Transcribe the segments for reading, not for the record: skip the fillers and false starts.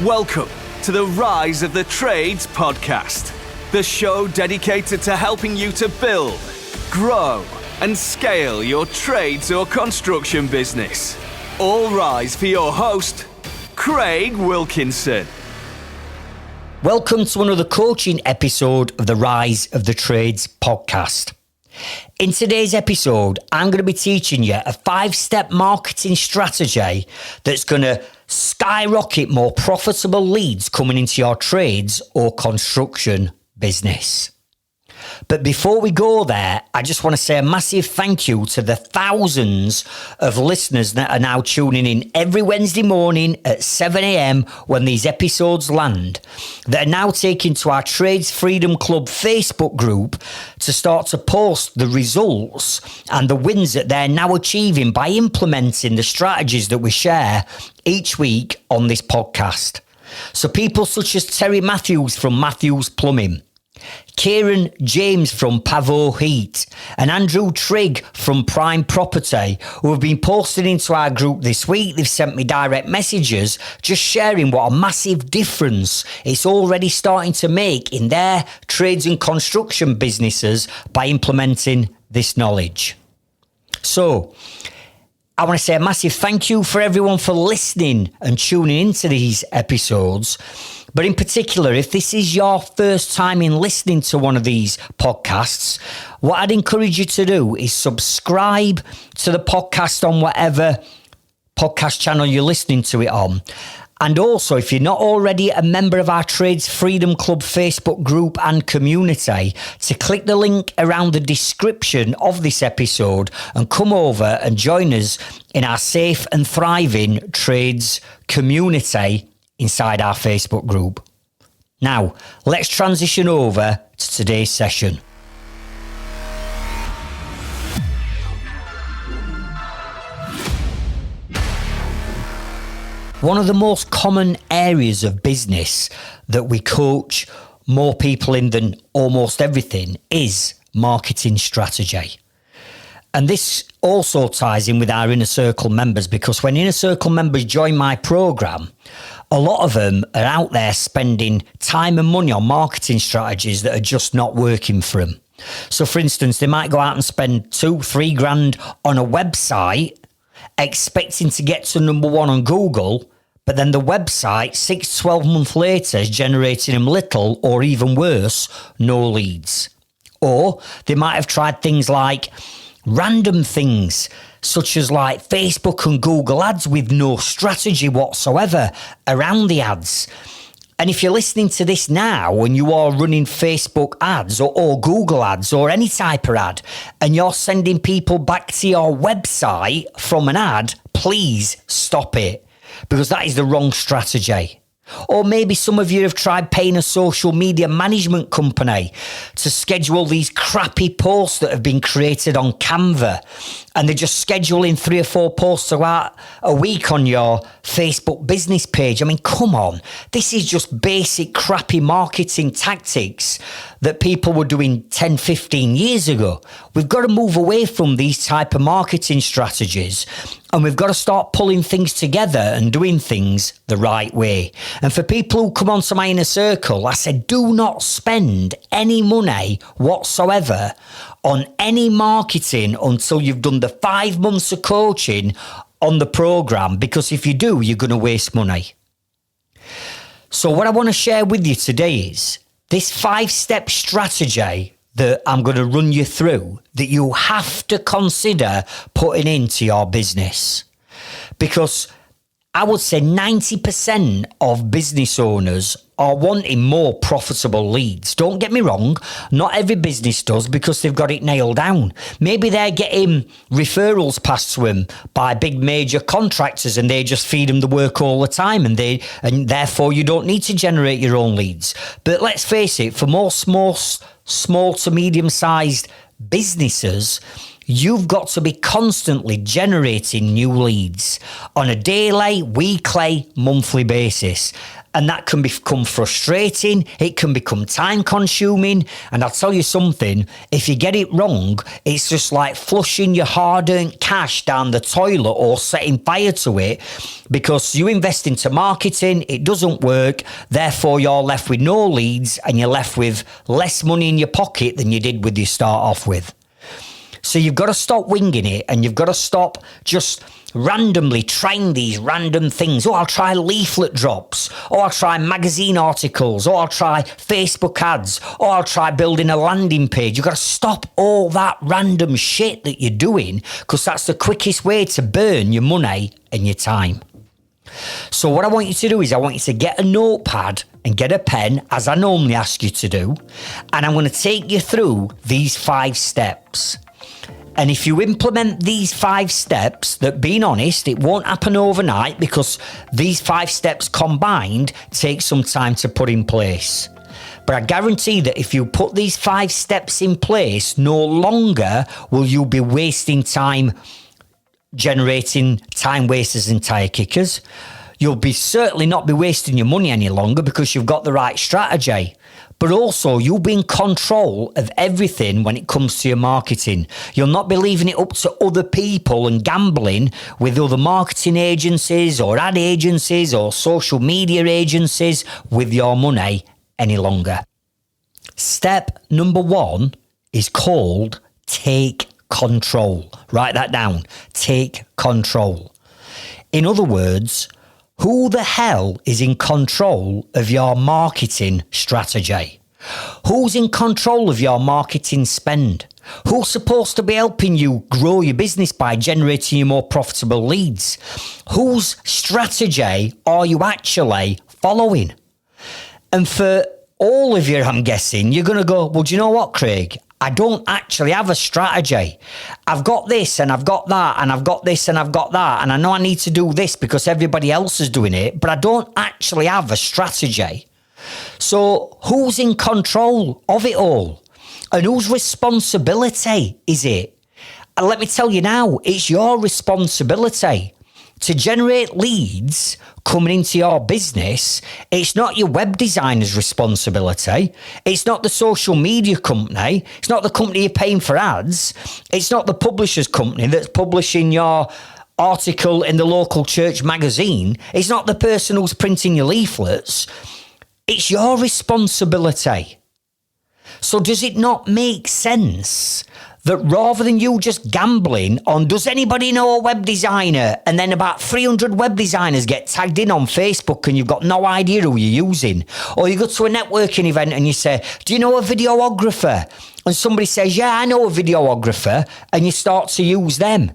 Welcome to the Rise of the Trades podcast, the show dedicated to helping you to build, grow, and scale your trades or construction business. All rise for your host, Craig Wilkinson. Welcome to another coaching episode of the Rise of the Trades podcast. In today's episode, I'm going to be teaching you a 5-step marketing strategy that's going to skyrocket more profitable leads coming into your trades or construction business. But before we go there, I just want to say a massive thank you to the thousands of listeners that are now tuning in every Wednesday morning at 7 a.m. when these episodes land, that are now taking to our Trades Freedom Club Facebook group to start to post the results and the wins that they're now achieving by implementing the strategies that we share each week on this podcast. So people such as Terry Matthews from Matthews Plumbing, Kieran James from Pavo Heat, and Andrew Trigg from Prime Property, who have been posting into our group this week. They've sent me direct messages just sharing what a massive difference it's already starting to make in their trades and construction businesses by implementing this knowledge. So I want to say a massive thank you for everyone for listening and tuning into these episodes. But in particular, if this is your first time in listening to one of these podcasts, what I'd encourage you to do is subscribe to the podcast on whatever podcast channel you're listening to it on. And also, if you're not already a member of our Trades Freedom Club Facebook group and community, to click the link around the description of this episode and come over and join us in our safe and thriving trades community inside our Facebook group. Now, let's transition over to today's session. One of the most common areas of business that we coach more people in than almost everything is marketing strategy. And this also ties in with our Inner Circle members, because when Inner Circle members join my program, a lot of them are out there spending time and money on marketing strategies that are just not working for them. So for instance, they might go out and spend 2-3 grand on a website expecting to get to number 1 on Google, but then the website 6-12 months later is generating them little, or even worse, no leads. Or they might have tried things like random things such as like Facebook and Google ads with no strategy whatsoever around the ads. And if you're listening to this now and you are running Facebook ads or Google ads or any type of ad, and you're sending people back to your website from an ad, please stop it, because that is the wrong strategy. Or maybe some of you have tried paying a social media management company to schedule these crappy posts that have been created on Canva, and they're just scheduling 3 or 4 posts a week on your Facebook business page. I mean, come on. This is just basic crappy marketing tactics that people were doing 10, 15 years ago. We've got to move away from these type of marketing strategies, and we've got to start pulling things together and doing things the right way. And for people who come onto my Inner Circle, I said, do not spend any money whatsoever on any marketing until you've done the 5 months of coaching on the program, because if you do, you're going to waste money. So what I want to share with you today is this 5-step strategy that I'm going to run you through that you have to consider putting into your business. Because I would say 90% of business owners are wanting more profitable leads. Don't get me wrong, not every business does, because they've got it nailed down. Maybe they're getting referrals passed to them by big major contractors and they just feed them the work all the time, and therefore you don't need to generate your own leads. But let's face it, for most small to medium-sized businesses, you've got to be constantly generating new leads on a daily, weekly, monthly basis. And that can become frustrating. It can become time consuming. And I'll tell you something, if you get it wrong, it's just like flushing your hard-earned cash down the toilet or setting fire to it, because you invest into marketing, it doesn't work. Therefore, you're left with no leads and you're left with less money in your pocket than you did with your start off with. So you've got to stop winging it, and you've got to stop just randomly trying these random things. Oh, I'll try leaflet drops. Oh, I'll try magazine articles. Oh, I'll try Facebook ads. Oh, I'll try building a landing page. You've got to stop all that random shit that you're doing, because that's the quickest way to burn your money and your time. So what I want you to do is I want you to get a notepad and get a pen, as I normally ask you to do. And I'm going to take you through these 5 steps. And if you implement these 5 steps, that, being honest, it won't happen overnight, because these 5 steps combined take some time to put in place. But I guarantee that if you put these 5 steps in place, no longer will you be wasting time generating time wasters and tire kickers. You'll be certainly not be wasting your money any longer, because you've got the right strategy. But also, you'll be in control of everything when it comes to your marketing. You'll not be leaving it up to other people and gambling with other marketing agencies or ad agencies or social media agencies with your money any longer. Step number 1 is called take control. Write that down. Take control. In other words, who the hell is in control of your marketing strategy? Who's in control of your marketing spend? Who's supposed to be helping you grow your business by generating you more profitable leads? Whose strategy are you actually following? And for all of you, I'm guessing, you're going to go, well, do you know what, Craig? I don't actually have a strategy. I've got this and I've got that and I've got this and I've got that. And I know I need to do this because everybody else is doing it, but I don't actually have a strategy. So who's in control of it all? And whose responsibility is it? And let me tell you now, it's your responsibility to generate leads coming into your business. It's not your web designer's responsibility. It's not the social media company. It's not the company you're paying for ads. It's not the publisher's company that's publishing your article in the local church magazine. It's not the person who's printing your leaflets. It's your responsibility. So does it not make sense that rather than you just gambling on, does anybody know a web designer? And then about 300 web designers get tagged in on Facebook and you've got no idea who you're using. Or you go to a networking event and you say, do you know a videographer? And somebody says, yeah, I know a videographer. And you start to use them.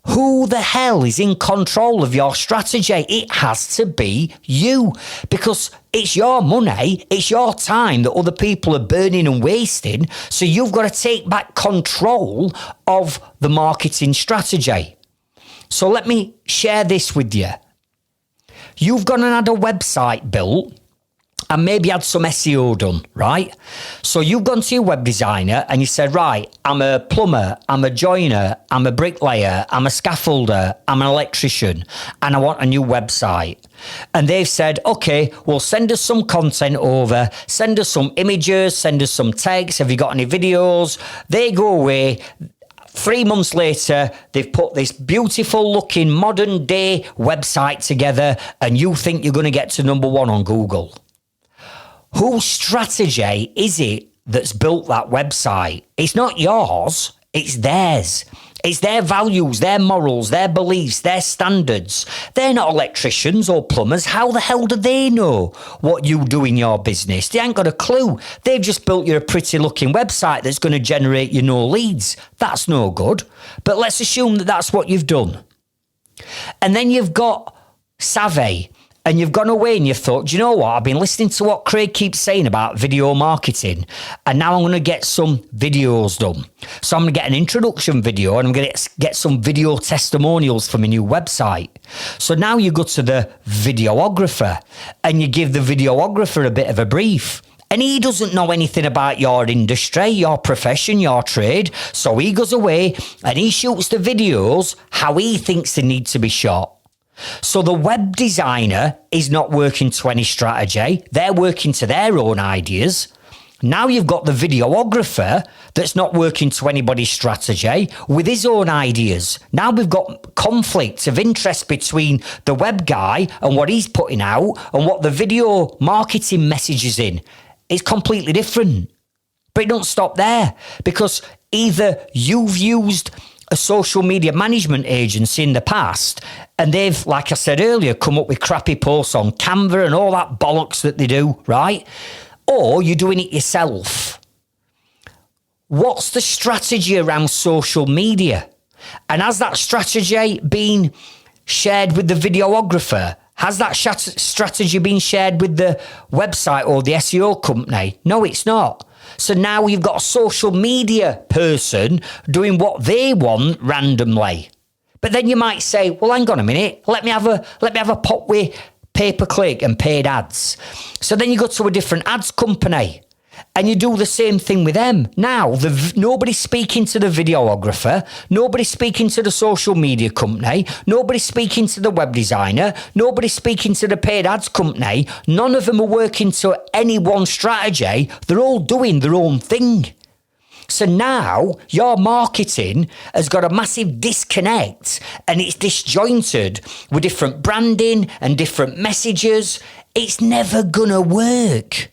Who the hell is in control of your strategy? It has to be you, because it's your money, it's your time that other people are burning and wasting. So you've got to take back control of the marketing strategy. So let me share this with you. You've gone and had a website built and maybe had some SEO done, right? So you've gone to your web designer and you said, right, I'm a plumber, I'm a joiner, I'm a bricklayer, I'm a scaffolder, I'm an electrician, and I want a new website. And they've said, okay, well, send us some content over, send us some images, send us some text. Have you got any videos? They go away. 3 months later, they've put this beautiful looking modern day website together and you think you're going to get to number 1 on Google. Whose strategy is it that's built that website? It's not yours, it's theirs. It's their values, their morals, their beliefs, their standards. They're not electricians or plumbers. How the hell do they know what you do in your business? They ain't got a clue. They've just built you a pretty looking website that's going to generate you no leads. That's no good. But let's assume that that's what you've done. And then you've got savvy. And you've gone away and you've thought, do you know what? I've been listening to what Craig keeps saying about video marketing. And now I'm going to get some videos done. So I'm going to get an introduction video and I'm going to get some video testimonials for my new website. So now you go to the videographer and you give the videographer a bit of a brief. And he doesn't know anything about your industry, your profession, your trade. So he goes away and he shoots the videos how he thinks they need to be shot. So the web designer is not working to any strategy. They're working to their own ideas. Now you've got the videographer that's not working to anybody's strategy with his own ideas. Now we've got conflicts of interest between the web guy and what he's putting out and what the video marketing message is in. It's completely different. But it don't stop there, because either you've used a social media management agency in the past and they've, like I said earlier, come up with crappy posts on Canva and all that bollocks that they do, right? Or you're doing it yourself. What's the strategy around social media? And has that strategy been shared with the videographer? Has that strategy been shared with the website or the SEO company? No, it's not. So now you've got a social media person doing what they want randomly. But then you might say, well, hang on a minute, let me have a pop with pay-per-click and paid ads. So then you go to a different ads company and you do the same thing with them. Now, nobody's speaking to the videographer, nobody's speaking to the social media company, nobody's speaking to the web designer, nobody's speaking to the paid ads company. None of them are working to any one strategy. They're all doing their own thing. So now your marketing has got a massive disconnect and it's disjointed with different branding and different messages. It's never gonna work.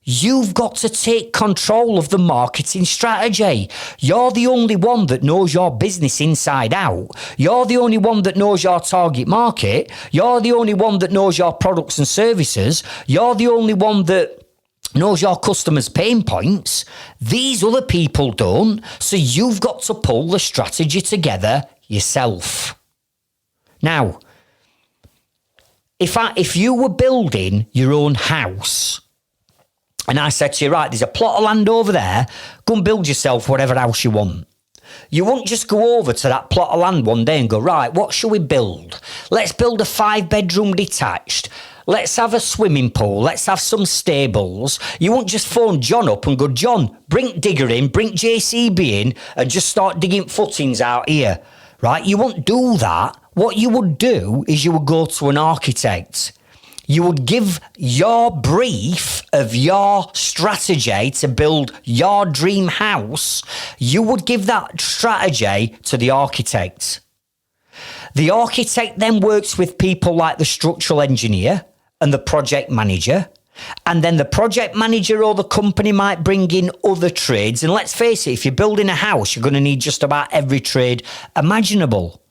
You've got to take control of the marketing strategy. You're the only one that knows your business inside out. You're the only one that knows your target market. You're the only one that knows your products and services. You're the only one that knows your customers' pain points. These other people don't. So you've got to pull the strategy together yourself. Now, if you were building your own house, and I said to you, right, there's a plot of land over there, go and build yourself whatever house you want. You won't just go over to that plot of land one day and go, right, what shall we build? Let's build a 5-bedroom detached. Let's have a swimming pool. Let's have some stables. You won't just phone John up and go, John, bring digger in, bring JCB in and just start digging footings out here, right? You won't do that. What you would do is you would go to an architect. You would give your brief of your strategy to build your dream house. You would give that strategy to the architect. The architect then works with people like the structural engineer and the project manager. And then the project manager or the company might bring in other trades. And let's face it, if you're building a house, you're going to need just about every trade imaginable.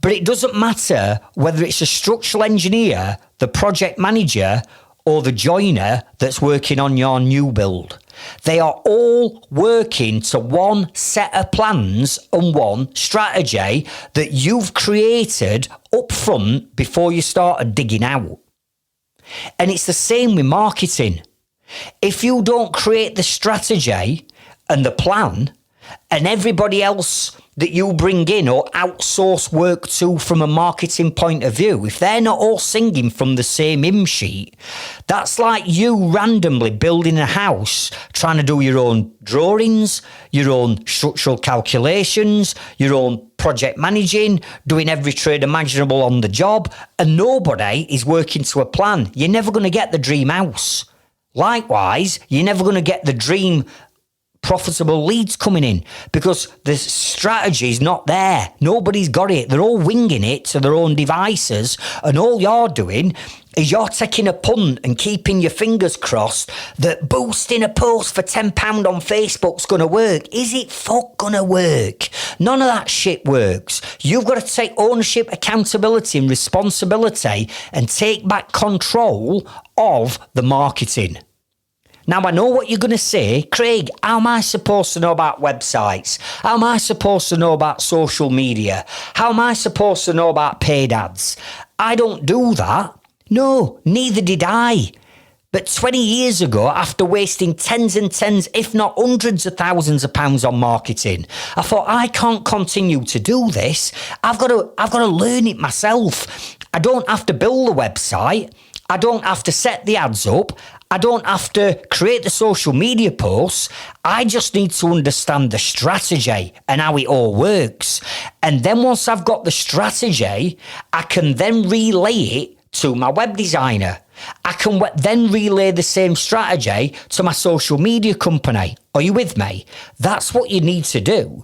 But it doesn't matter whether it's a structural engineer, the project manager, or the joiner that's working on your new build. They are all working to one set of plans and one strategy that you've created up front before you started digging out. And it's the same with marketing. If you don't create the strategy and the plan, and everybody else that you bring in or outsource work to from a marketing point of view, if they're not all singing from the same hymn sheet, that's like you randomly building a house, trying to do your own drawings, your own structural calculations, your own project managing, doing every trade imaginable on the job, and nobody is working to a plan. You're never going to get the dream house. Likewise, you're never going to get the dream profitable leads coming in because the strategy is not there. Nobody's got it. They're all winging it to their own devices, and all you're doing is you're taking a punt and keeping your fingers crossed that boosting a post for £10 on Facebook's going to work. Is it going to work? None of that shit works. You've got to take ownership, accountability and responsibility and take back control of the marketing. Now, I know what you're going to say. Craig, how am I supposed to know about websites? How am I supposed to know about social media? How am I supposed to know about paid ads? I don't do that. No, neither did I. But 20 years ago, after wasting tens and tens, if not hundreds of thousands of pounds on marketing, I thought, I can't continue to do this. I've got to learn it myself. I don't have to build the website. I don't have to set the ads up. I don't have to create the social media posts. I just need to understand the strategy and how it all works. And then once I've got the strategy, I can then relay it to my web designer. I can then relay the same strategy to my social media company. Are you with me? That's what you need to do.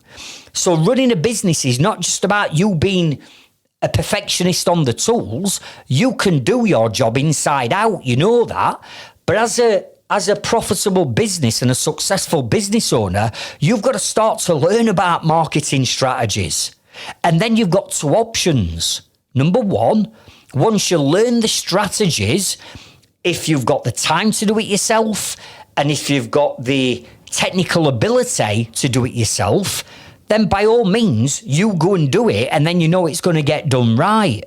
So running a business is not just about you being a perfectionist on the tools. You can do your job inside out, you know that. But as a profitable business and a successful business owner, you've got to start to learn about marketing strategies. And then you've got two options. Number one, once you learn the strategies, if you've got the time to do it yourself, and if you've got the technical ability to do it yourself, then by all means, you go and do it, and then you know it's going to get done right.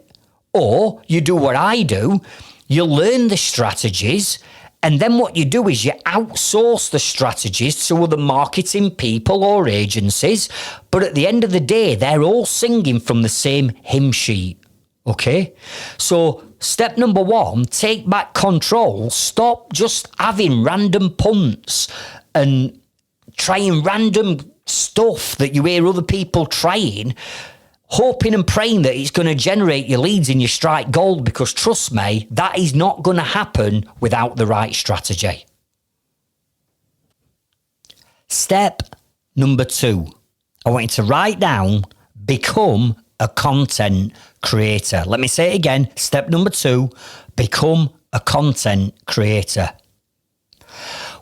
Or you do what I do, you learn the strategies, and then what you do is you outsource the strategies to other marketing people or agencies, but at the end of the day, they're all singing from the same hymn sheet. Okay, so step number one, take back control. Stop just having random punts and trying random stuff that you hear other people trying, hoping and praying that it's going to generate your leads and you strike gold, because trust me, that is not going to happen without the right strategy. Step number two, I want you to write down, become a content creator. Let me say it again. Step number two, become a content creator.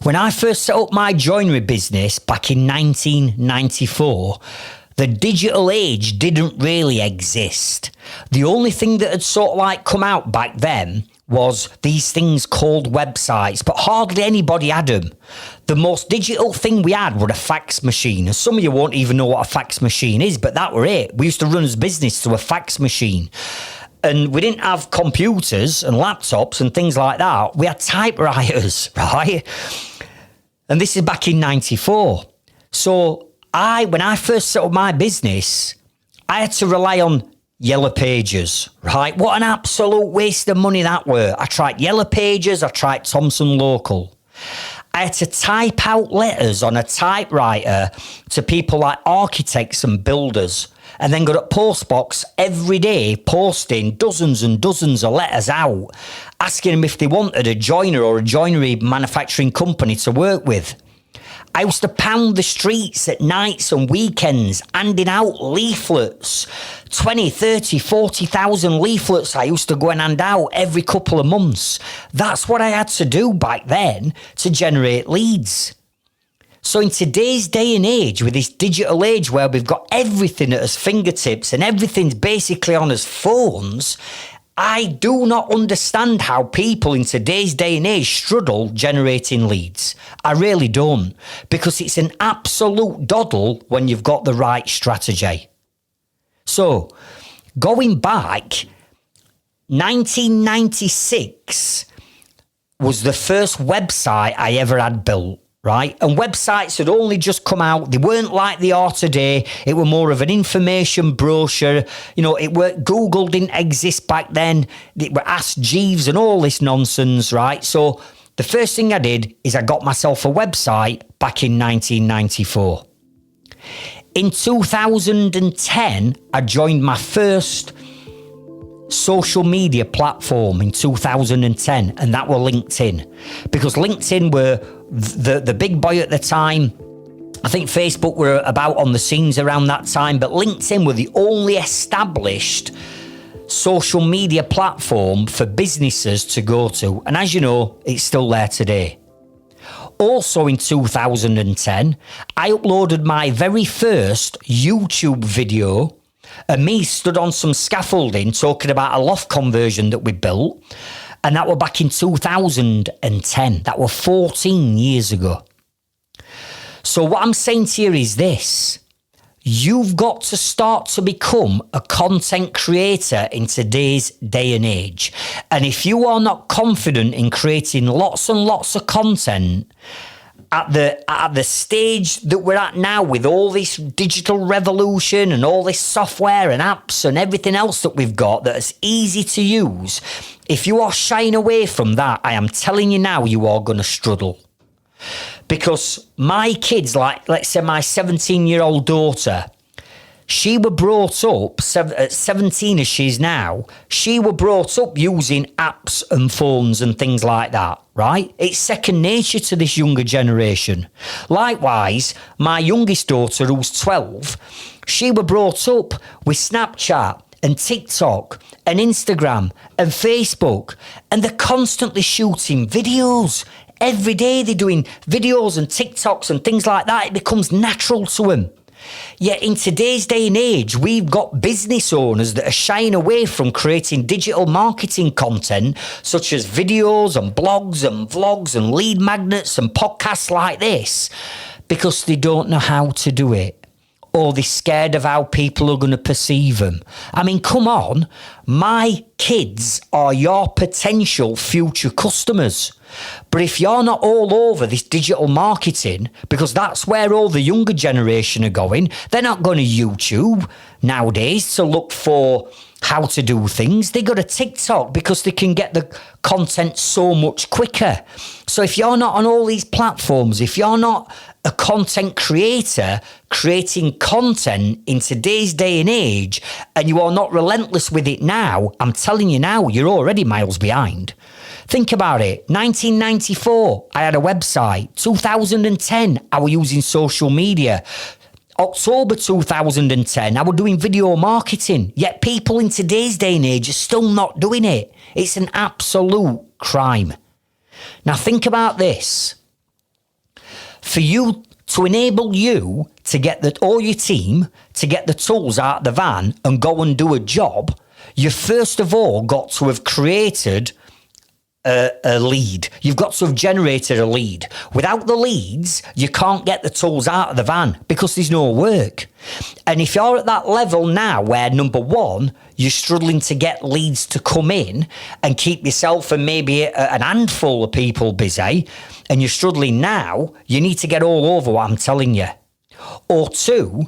When I first set up my joinery business back in 1994, the digital age didn't really exist. The only thing that had sort of like come out back then was these things called websites, but hardly anybody had them. The most digital thing we had was a fax machine. And some of you won't even know what a fax machine is, but that were it. We used to run as business to a fax machine. And we didn't have computers and laptops and things like that. We had typewriters, right? And this is back in 94. So when I first set up my business, I had to rely on Yellow Pages, right? What an absolute waste of money that were. I tried Yellow Pages, I tried Thomson Local. I had to type out letters on a typewriter to people like architects and builders, and then go to postbox every day posting dozens and dozens of letters out, asking them if they wanted a joiner or a joinery manufacturing company to work with. I used to pound the streets at nights and weekends, handing out leaflets, 20, 30, 40,000 leaflets I used to go and hand out every couple of months. That's what I had to do back then to generate leads. So in today's day and age, with this digital age where we've got everything at our fingertips and everything's basically on our phones, I do not understand how people in today's day and age struggle generating leads. I really don't, because it's an absolute doddle when you've got the right strategy. So, going back, 1996 was the first website I ever had built. Right? And websites had only just come out. They weren't like they are today. It were more of an information brochure. You know, Google didn't exist back then. It were Ask Jeeves and all this nonsense, right? So the first thing I did is I got myself a website back in 1994. In 2010, I joined my first social media platform in 2010, and that were LinkedIn, because LinkedIn were the big boy at the time. I think Facebook were about on the scenes around that time, but LinkedIn were the only established social media platform for businesses to go to, and as you know, it's still there today. Also in 2010, I uploaded my very first YouTube video, and me stood on some scaffolding talking about a loft conversion that we built. And that were back in 2010. That were 14 years ago. So what I'm saying to you is this. You've got to start to become a content creator in today's day and age. And if you are not confident in creating lots and lots of content, at the stage that we're at now with all this digital revolution and all this software and apps and everything else that we've got that's easy to use, if you are shying away from that, I am telling you now, you are going to struggle. Because my kids, like, let's say my 17-year-old daughter, she were brought up, at 17 as she is now, she were brought up using apps and phones and things like that, right? It's second nature to this younger generation. Likewise, my youngest daughter, who's 12, she were brought up with Snapchat and TikTok and Instagram and Facebook, and they're constantly shooting videos. Every day they're doing videos and TikToks and things like that. It becomes natural to them. Yet in today's day and age, we've got business owners that are shying away from creating digital marketing content, such as videos and blogs and vlogs and lead magnets and podcasts like this, because they don't know how to do it. Or they're scared of how people are going to perceive them. I mean, come on, my kids are your potential future customers. But if you're not all over this digital marketing, because that's where all the younger generation are going, they're not going to YouTube nowadays to look for how to do things. They go to TikTok because they can get the content so much quicker. So if you're not on all these platforms, if you're not a content creator creating content in today's day and age, and you are not relentless with it now, I'm telling you now, you're already miles behind. Think about it. 1994, I had a website. 2010, I was using social media. October 2010, I was doing video marketing. Yet people in today's day and age are still not doing it. It's an absolute crime. Now think about this. For you to enable you to get or your team to get the tools out of the van and go and do a job, you first of all got to have created a lead. You've got to have generated a lead. Without the leads, you can't get the tools out of the van because there's no work. And if you're at that level now where, number one, you're struggling to get leads to come in and keep yourself and maybe an handful of people busy, and you're struggling now, you need to get all over what I'm telling you. Or two,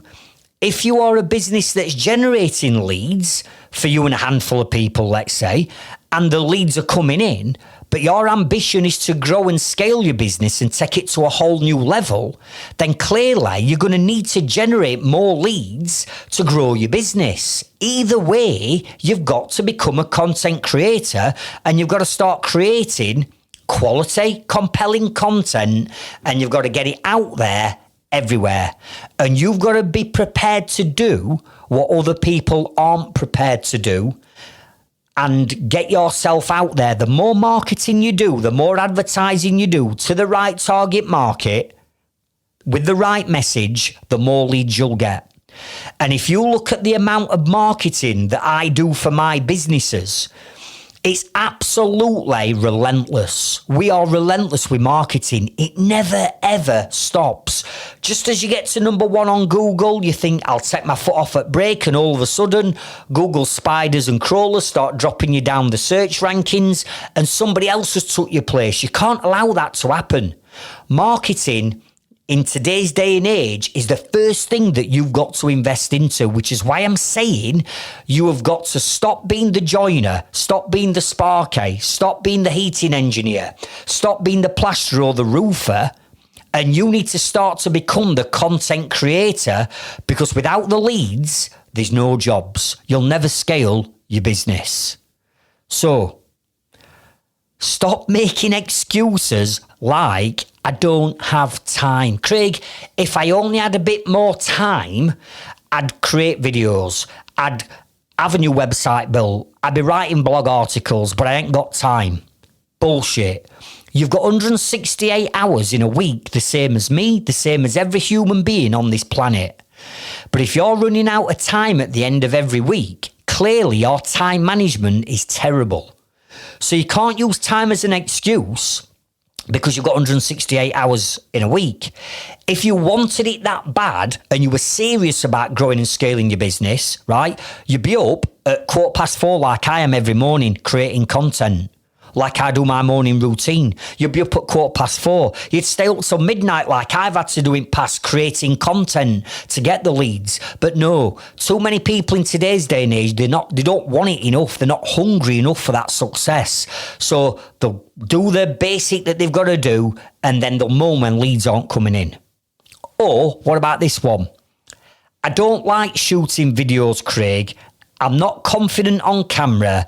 if you are a business that's generating leads for you and a handful of people, let's say, and the leads are coming in, but your ambition is to grow and scale your business and take it to a whole new level, then clearly you're going to need to generate more leads to grow your business. Either way, you've got to become a content creator and you've got to start creating quality, compelling content, and you've got to get it out there everywhere. And you've got to be prepared to do what other people aren't prepared to do and get yourself out there. The more marketing you do, the more advertising you do to the right target market with the right message, the more leads you'll get. And if you look at the amount of marketing that I do for my businesses, it's absolutely relentless. We are relentless with marketing. It never, ever stops. Just as you get to number one on Google, you think, I'll take my foot off at break, and all of a sudden, Google spiders and crawlers start dropping you down the search rankings, and somebody else has took your place. You can't allow that to happen. Marketing in today's day and age is the first thing that you've got to invest into, which is why I'm saying you have got to stop being the joiner, stop being the sparky, stop being the heating engineer, stop being the plasterer or the roofer, and you need to start to become the content creator, because without the leads, there's no jobs. You'll never scale your business. So, stop making excuses like, I don't have time. Craig, if I only had a bit more time, I'd create videos. I'd have a new website built. I'd be writing blog articles, but I ain't got time. Bullshit. You've got 168 hours in a week, the same as me, the same as every human being on this planet. But if you're running out of time at the end of every week, clearly your time management is terrible. So you can't use time as an excuse because you've got 168 hours in a week. If you wanted it that bad and you were serious about growing and scaling your business, right, you'd be up at 4:15 like I am every morning creating content. like I do my morning routine. You'd be up at 4:15. You'd stay up till midnight like I've had to do in past, creating content to get the leads. But no, too many people in today's day and age, they don't want it enough. They're not hungry enough for that success. So they'll do the basic that they've got to do, and then they'll moan when leads aren't coming in. Or what about this one? I don't like shooting videos, Craig. I'm not confident on camera.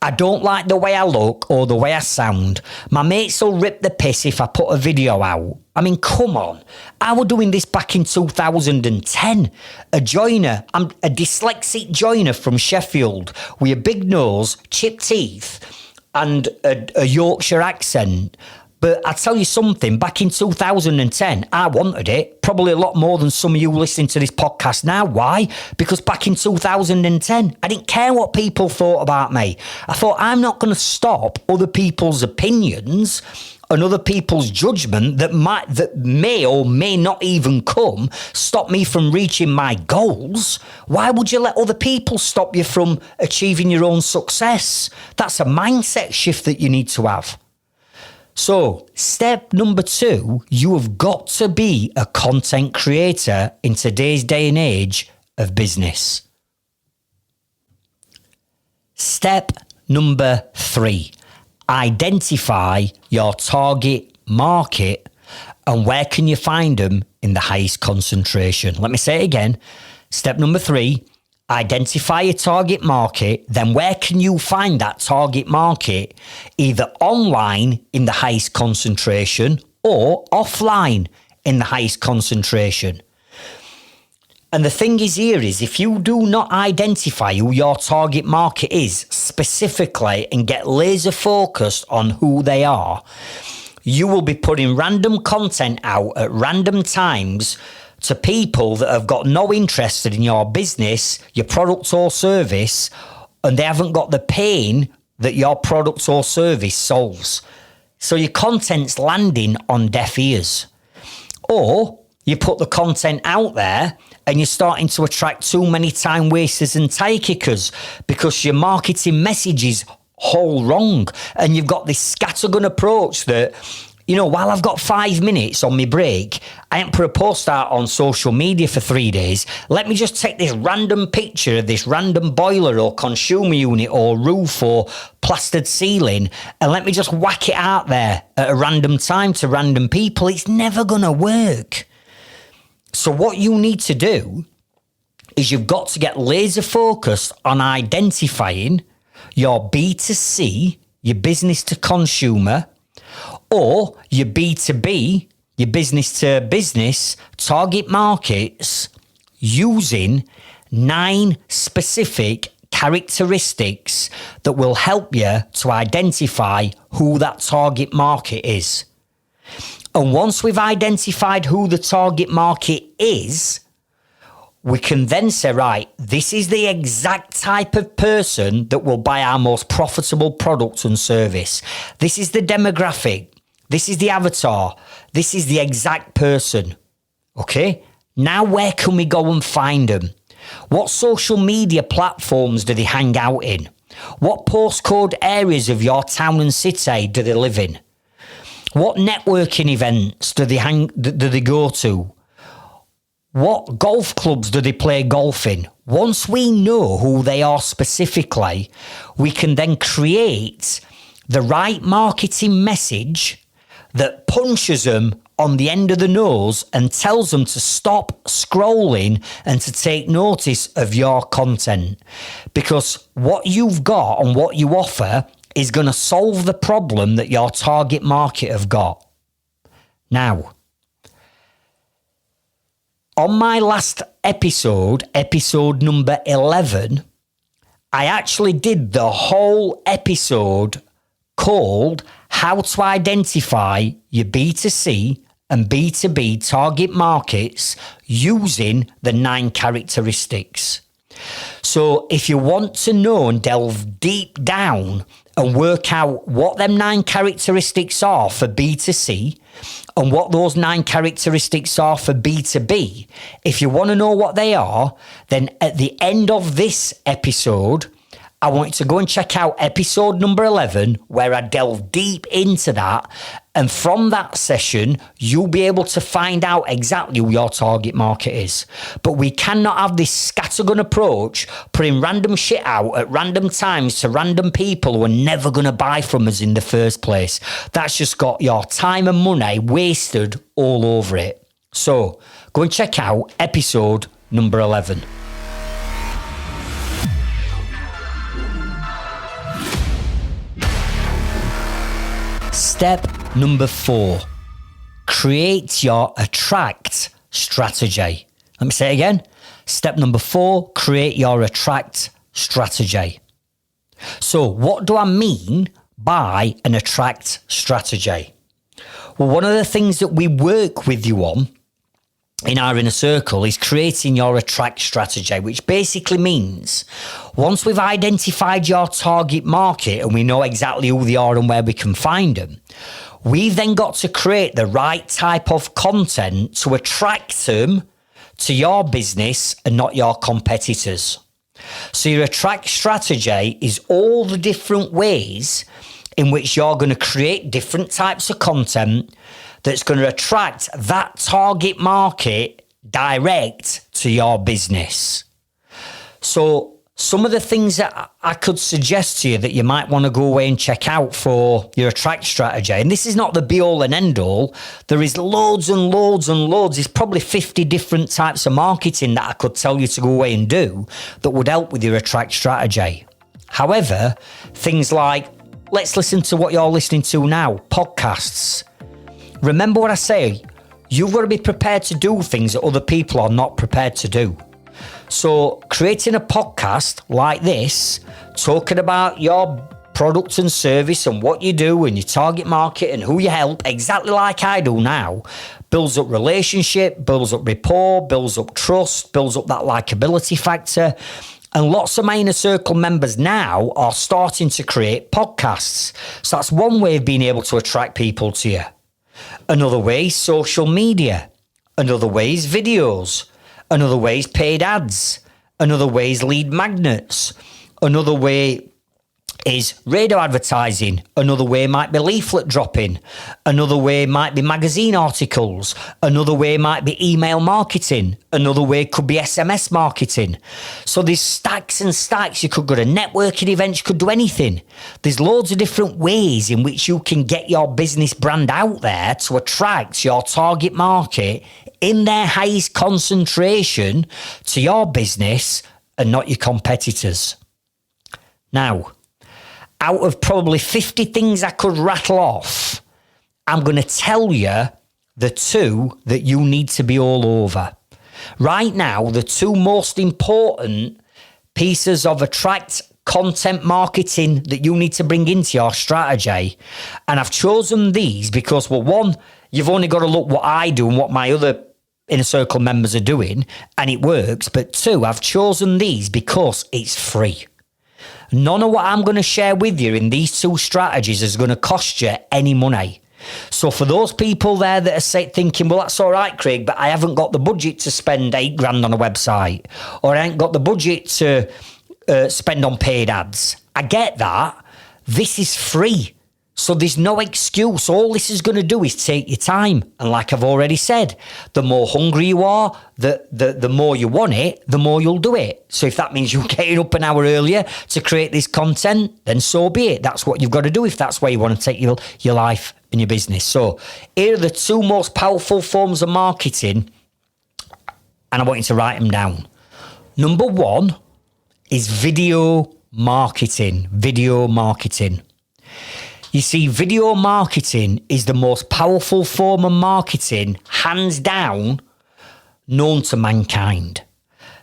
I don't like the way I look or the way I sound. My mates will rip the piss if I put a video out. I mean, come on. I was doing this back in 2010. A joiner. I'm a dyslexic joiner from Sheffield with a big nose, chipped teeth, and a Yorkshire accent. But I tell you something, back in 2010, I wanted it. Probably a lot more than some of you listening to this podcast now. Why? Because back in 2010, I didn't care what people thought about me. I thought, I'm not going to stop other people's opinions and other people's judgment that may or may not even come, stop me from reaching my goals. Why would you let other people stop you from achieving your own success? That's a mindset shift that you need to have. So, step number 2, you have got to be a content creator in today's day and age of business. Step number 3, identify your target market and where can you find them in the highest concentration. Let me say it again. Step number 3, identify your target market, then where can you find that target market? Either online in the highest concentration or offline in the highest concentration. And the thing is here is if you do not identify who your target market is specifically and get laser focused on who they are, you will be putting random content out at random times to people that have got no interest in your business, your product or service, and they haven't got the pain that your product or service solves. So your content's landing on deaf ears. Or you put the content out there and you're starting to attract too many time wasters and tire kickers because your marketing message is all wrong. And you've got this scattergun approach that, you know, while I've got 5 minutes on my break, I ain't put a post out on social media for 3 days. Let me just take this random picture of this random boiler or consumer unit or roof or plastered ceiling and let me just whack it out there at a random time to random people. It's never going to work. So what you need to do is you've got to get laser focused on identifying your B2C, your business to consumer, or your B2B, your business to business target markets using 9 specific characteristics that will help you to identify who that target market is. And once we've identified who the target market is, we can then say, right, this is the exact type of person that will buy our most profitable product and service. This is the demographic. This is the avatar. This is the exact person. Okay? Now where can we go and find them? What social media platforms do they hang out in? What postcode areas of your town and city do they live in? What networking events do they go to? What golf clubs do they play golf in? Once we know who they are specifically, we can then create the right marketing message that punches them on the end of the nose and tells them to stop scrolling and to take notice of your content. Because what you've got and what you offer is going to solve the problem that your target market have got. Now, on my last episode, episode number 11, I actually did the whole episode called How to Identify Your B2C and B2B Target Markets Using the 9 Characteristics. So if you want to know and delve deep down and work out what them 9 characteristics are for B2C and what those 9 characteristics are for B2B, if you want to know what they are, then at the end of this episode, I want you to go and check out episode number 11, where I delve deep into that. And from that session, you'll be able to find out exactly who your target market is. But we cannot have this scattergun approach, putting random shit out at random times to random people who are never going to buy from us in the first place. That's just got your time and money wasted all over it. So go and check out episode number 11. Step number 4, create your attract strategy. Let me say it again. Step number 4, create your attract strategy. So what do I mean by an attract strategy? Well, one of the things that we work with you on in our inner circle is creating your attract strategy, which basically means once we've identified your target market and we know exactly who they are and where we can find them, we've then got to create the right type of content to attract them to your business and not your competitors. So your attract strategy is all the different ways in which you're going to create different types of content that's going to attract that target market direct to your business. So some of the things that I could suggest to you that you might want to go away and check out for your attract strategy, and this is not the be all and end all, there is loads and loads and loads. There's probably 50 different types of marketing that I could tell you to go away and do that would help with your attract strategy. However, things like, let's listen to what you're listening to now, podcasts. Remember what I say, you've got to be prepared to do things that other people are not prepared to do. So creating a podcast like this, talking about your product and service and what you do and your target market and who you help, exactly like I do now, builds up relationship, builds up rapport, builds up trust, builds up that likability factor. And lots of my inner circle members now are starting to create podcasts. So that's one way of being able to attract people to you. Another way is social media. Another way is videos. Another way is paid ads. Another way is lead magnets. Another way is radio advertising. Another way might be leaflet dropping. Another way might be magazine articles. Another way might be email marketing. Another way could be SMS marketing. So there's stacks and stacks. You could go to networking events, you could do anything. There's loads of different ways in which you can get your business brand out there to attract your target market in their highest concentration to your business and not your competitors. Now, out of probably 50 things I could rattle off, I'm going to tell you the 2 that you need to be all over. Right now, the 2 most important pieces of attract content marketing that you need to bring into your strategy. And I've chosen these because, well, one, you've only got to look what I do and what my other inner circle members are doing, and it works. But 2, I've chosen these because it's free. None of what I'm going to share with you in these 2 strategies is going to cost you any money. So for those people there that are thinking, well, that's all right, Craig, but I haven't got the budget to spend $8,000 on a website, or I ain't got the budget to spend on paid ads. I get that. This is free. So there's no excuse. All this is going to do is take your time. And like I've already said, the more hungry you are, the more you want it, the more you'll do it. So if that means you're getting up an hour earlier to create this content, then so be it. That's what you've got to do if that's where you want to take your life and your business. So here are the 2 most powerful forms of marketing, and I want you to write them down. Number 1 is video marketing. Video marketing. You see, video marketing is the most powerful form of marketing, hands down, known to mankind.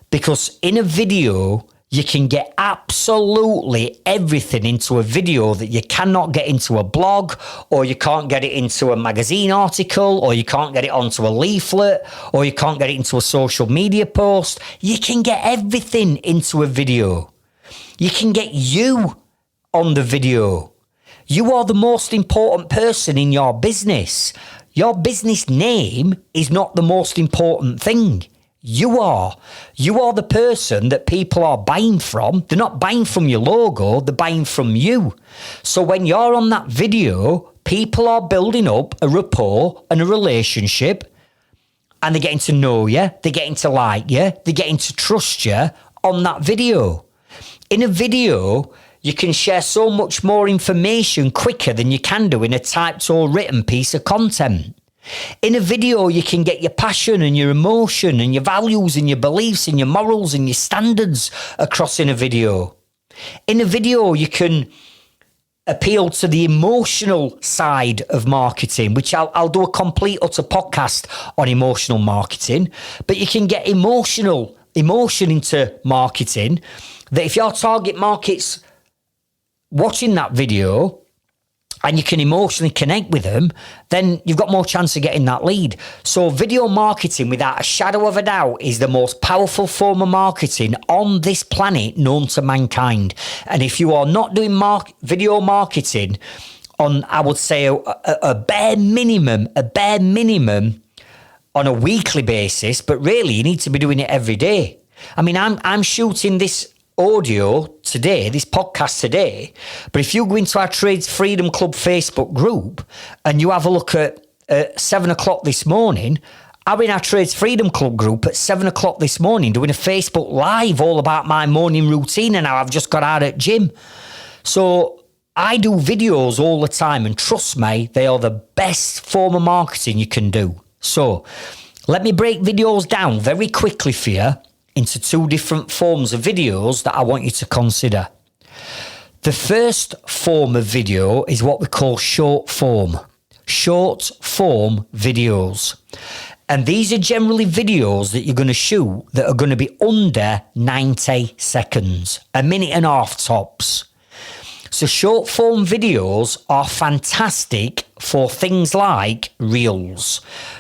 Because in a video, you can get absolutely everything into a video that you cannot get into a blog, or you can't get it into a magazine article, or you can't get it onto a leaflet, or you can't get it into a social media post. You can get everything into a video. You can get you on the video. You are the most important person in your business. Your business name is not the most important thing. You are. You are the person that people are buying from. They're not buying from your logo, they're buying from you. So when you're on that video, people are building up a rapport and a relationship, and they're getting to know you, they're getting to like you, they're getting to trust you on that video. In a video, you can share so much more information quicker than you can do in a typed or written piece of content. In a video, you can get your passion and your emotion and your values and your beliefs and your morals and your standards across in a video. In a video, you can appeal to the emotional side of marketing, which I'll do a complete utter podcast on emotional marketing. But you can get emotion into marketing, that if your target market's watching that video and you can emotionally connect with them, then you've got more chance of getting that lead. So video marketing, without a shadow of a doubt, is the most powerful form of marketing on this planet known to mankind. And if you are not doing video marketing on, I would say, a bare minimum on a weekly basis, but really you need to be doing it every day. I mean, I'm shooting this audio today, this podcast today, but if you go into our Trades Freedom Club Facebook group and you have a look at 7 o'clock this morning, I'm in our Trades Freedom Club group at 7 o'clock this morning doing a Facebook Live all about my morning routine and how I've just got out at gym. So I do videos all the time, and trust me, they are the best form of marketing you can do. So let me break videos down very quickly for you into two different forms of videos that I want you to consider. The first form of video is what we call short form videos. And these are generally videos that you're going to shoot that are going to be under 90 seconds, a minute and a half tops. So short form videos are fantastic for things like Reels.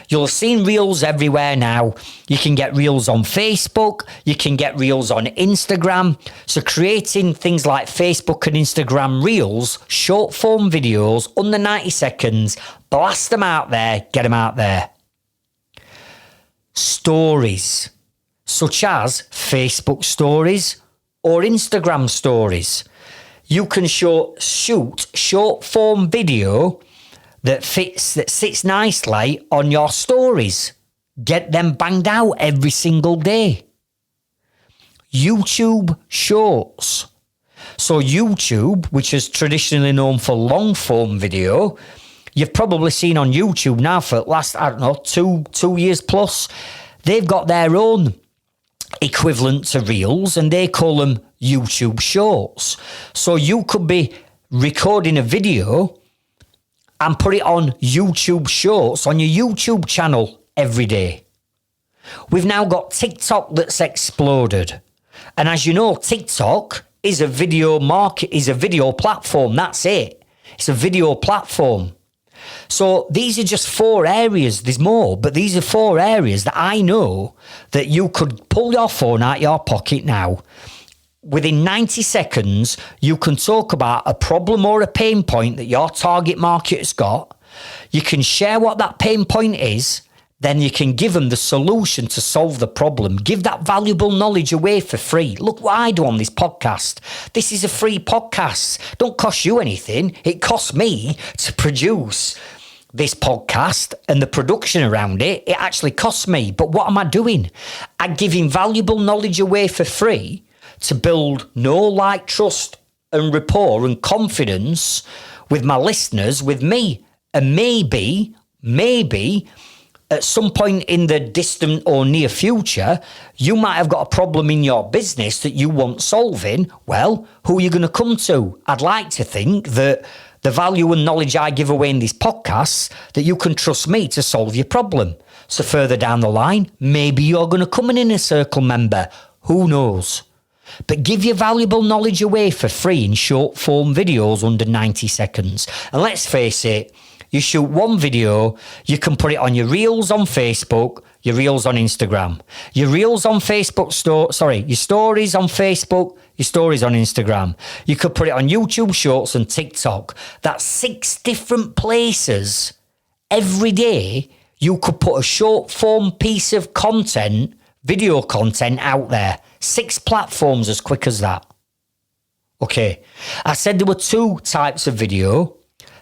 You'll have seen Reels everywhere now. You can get Reels on Facebook. You can get Reels on Instagram. So creating things like Facebook and Instagram Reels, short form videos, under 90 seconds, blast them out there, get them out there. Stories, such as Facebook stories or Instagram stories. You can shoot short form video that sits nicely on your stories. Get them banged out every single day. YouTube Shorts. So YouTube, which is traditionally known for long form video, you've probably seen on YouTube now for the last, 2 years plus. They've got their own equivalent to Reels, and they call them YouTube Shorts. So you could be recording a video and put it on YouTube Shorts on your YouTube channel every day. We've now got TikTok that's exploded. And as you know, TikTok is a video platform. That's it. It's a video platform. So these are just 4 areas. There's more, but these are 4 areas that I know that you could pull your phone out your pocket now. Within 90 seconds, you can talk about a problem or a pain point that your target market has got. You can share what that pain point is. Then you can give them the solution to solve the problem. Give that valuable knowledge away for free. Look what I do on this podcast. This is a free podcast. Don't cost you anything. It costs me to produce this podcast and the production around it. It actually costs me. But what am I doing? I'm giving valuable knowledge away for free to build know, like, trust and rapport and confidence with my listeners, with me. And maybe at some point in the distant or near future, you might have got a problem in your business that you want solving. Well, who are you going to come to? I'd like to think that the value and knowledge I give away in these podcasts, that you can trust me to solve your problem. So further down the line, maybe you're going to come in a circle member. Who knows? But give your valuable knowledge away for free in short form videos under 90 seconds. And let's face it, you shoot one video, you can put it on your Reels on Facebook, your Reels on Instagram, your Reels on Facebook your stories on Facebook, your stories on Instagram. You could put it on YouTube Shorts and TikTok. That's 6 different places every day. You could put a short form piece of content video content out there. 6 platforms as quick as that. Okay, I said there were 2 types of video.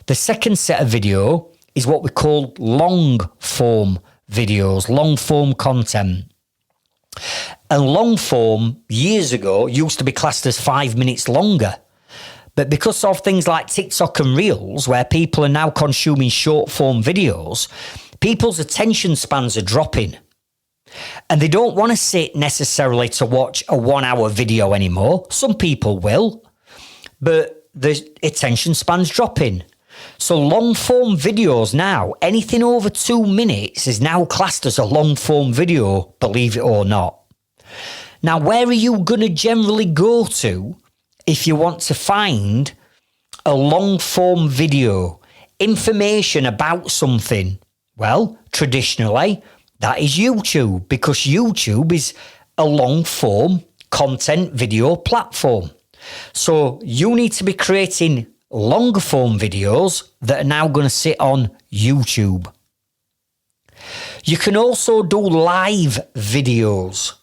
The second set of video is what we call long form videos, long form content. And long form, years ago, used to be classed as 5 minutes longer. But because of things like TikTok and Reels, where people are now consuming short form videos, people's attention spans are dropping. And they don't want to sit necessarily to watch a 1-hour video anymore. Some people will, but the attention span's dropping. So long form videos now, anything over 2 minutes is now classed as a long form video, believe it or not. Now, where are you going to generally go to if you want to find a long form video, information about something? Well, traditionally, that is YouTube, because YouTube is a long form content video platform. So you need to be creating longer form videos that are now going to sit on YouTube. You can also do live videos.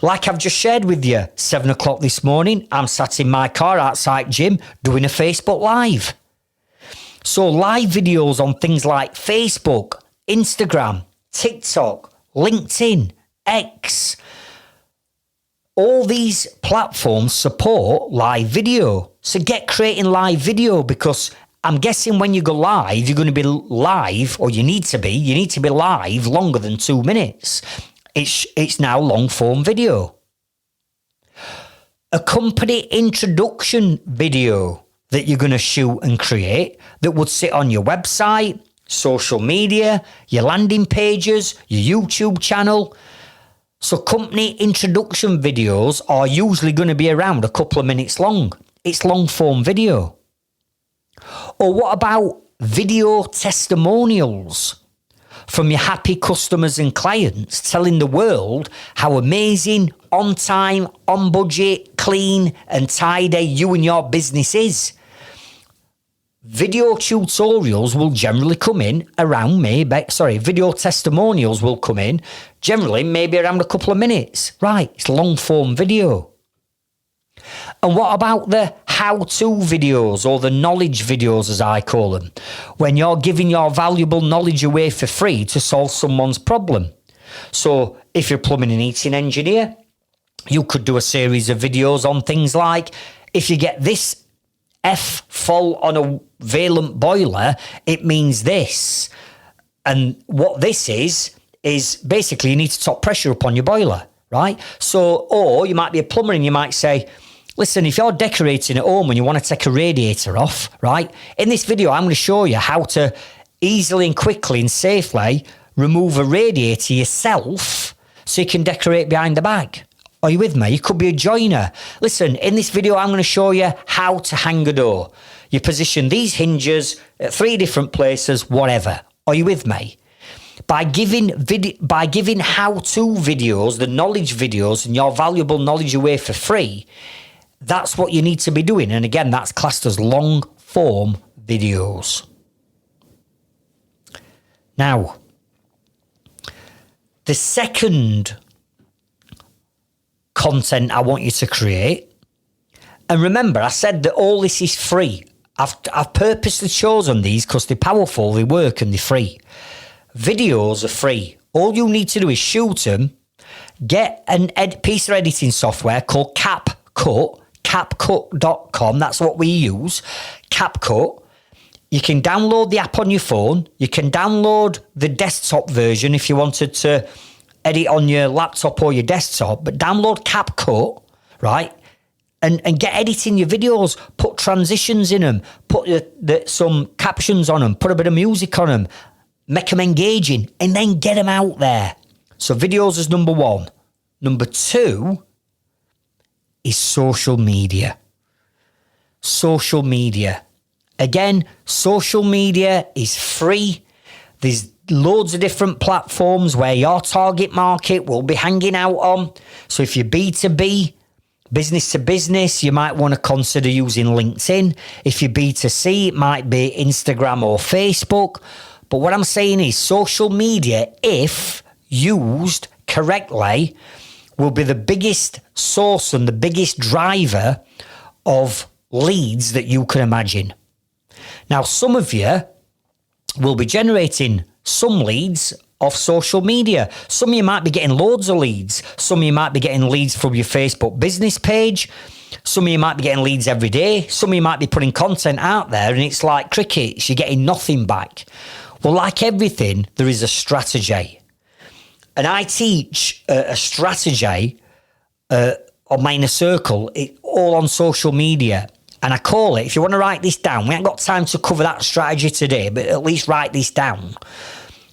Like I've just shared with you, 7 o'clock this morning, I'm sat in my car outside gym doing a Facebook Live. So live videos on things like Facebook, Instagram, TikTok, LinkedIn, X. All these platforms support live video. So get creating live video, because I'm guessing when you go live, you're going to be live, or you need to be live longer than 2 minutes. It's now long form video. A company introduction video that you're going to shoot and create that would sit on your website, social media, your landing pages, your YouTube channel. So company introduction videos are usually going to be around a couple of minutes long. It's long form video. Or what about video testimonials from your happy customers and clients, telling the world how amazing, on time, on budget, clean and tidy you and your business is? Video tutorials will generally come in around video testimonials will come in generally maybe around a couple of minutes. Right, it's long form video. And what about the how-to videos, or the knowledge videos as I call them, when you're giving your valuable knowledge away for free to solve someone's problem? So if you're a plumbing and heating engineer, you could do a series of videos on things like, if you get this F full on a valent boiler, it means this. And what this is basically you need to top pressure upon your boiler, right? So, or you might be a plumber and you might say, listen, if you're decorating at home and you want to take a radiator off, right? In this video, I'm going to show you how to easily and quickly and safely remove a radiator yourself so you can decorate behind the bag. Are you with me? You could be a joiner. Listen, in this video, I'm going to show you how to hang a door. You position these hinges at 3 different places, whatever. Are you with me? By giving how-to videos, the knowledge videos, and your valuable knowledge away for free, that's what you need to be doing. And again, that's classed as long-form videos. Now, the second content I want you to create, and remember, I said that all this is free. I've purposely chosen these because they're powerful, they work, and they're free. Videos are free. All you need to do is shoot them, get a piece of editing software called CapCut, CapCut.com, that's what we use, CapCut. You can download the app on your phone. You can download the desktop version if you wanted to edit on your laptop or your desktop, but download CapCut, right? And get editing your videos, put transitions in them, put some captions on them, put a bit of music on them, make them engaging, and then get them out there. So videos is number 1. Number 2 is social media. Social media. Again, social media is free. There's loads of different platforms where your target market will be hanging out on. So if you're B2B, business to business, you might want to consider using LinkedIn. If you're B2C, it might be Instagram or Facebook. But what I'm saying is social media, if used correctly will be the biggest source and the biggest driver of leads that you can imagine. Now, some of you will be generating some leads off social media. Some of you might be getting loads of leads. Some of you might be getting leads from your Facebook business page. Some of you might be getting leads every day. Some of you might be putting content out there and it's like crickets, you're getting nothing back. Well, like everything, there is a strategy. And I teach a strategy on my inner circle, all on social media. And I call it, if you want to write this down, we haven't got time to cover that strategy today, but at least write this down.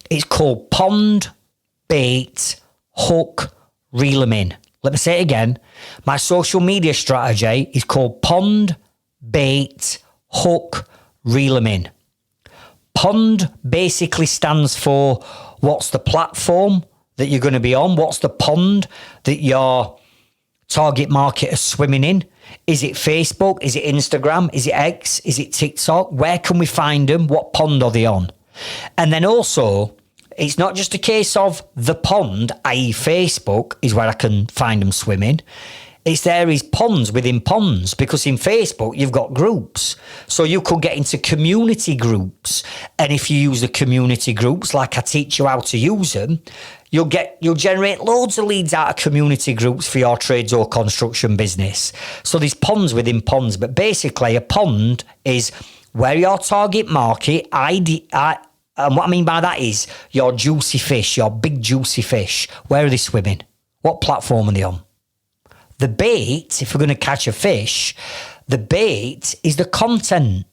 It's called pond, bait, hook, reel 'em in. Let me say it again. My social media strategy is called pond, bait, hook, reel 'em in. Pond basically stands for what's the platform that you're going to be on? What's the pond that your target market is swimming in? Is it Facebook? Is it Instagram? Is it X? Is it TikTok? Where can we find them? What pond are they on? And then also, it's not just a case of the pond, i.e. Facebook, is where I can find them swimming. There is ponds within ponds, because in Facebook, you've got groups. So you could get into community groups. And if you use the community groups, like I teach you how to use them, you'll generate loads of leads out of community groups for your trades or construction business. So there's ponds within ponds. But basically, a pond is where your target market, and what I mean by that is your juicy fish, your big juicy fish. Where are they swimming? What platform are they on? The bait, if we're going to catch a fish, the bait is the content.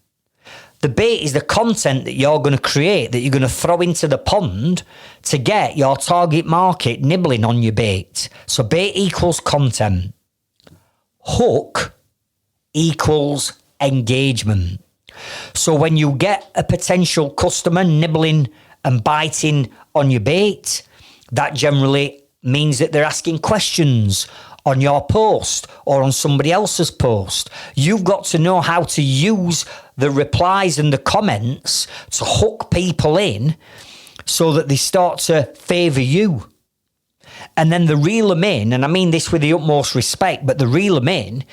The bait is the content that you're going to create, that you're going to throw into the pond to get your target market nibbling on your bait. So bait equals content. Hook equals engagement. So when you get a potential customer nibbling and biting on your bait, that generally means that they're asking questions on your post or on somebody else's post. You've got to know how to use the replies and the comments to hook people in so that they start to favour you. And then the reel them in, and I mean this with the utmost respect, but the reel them in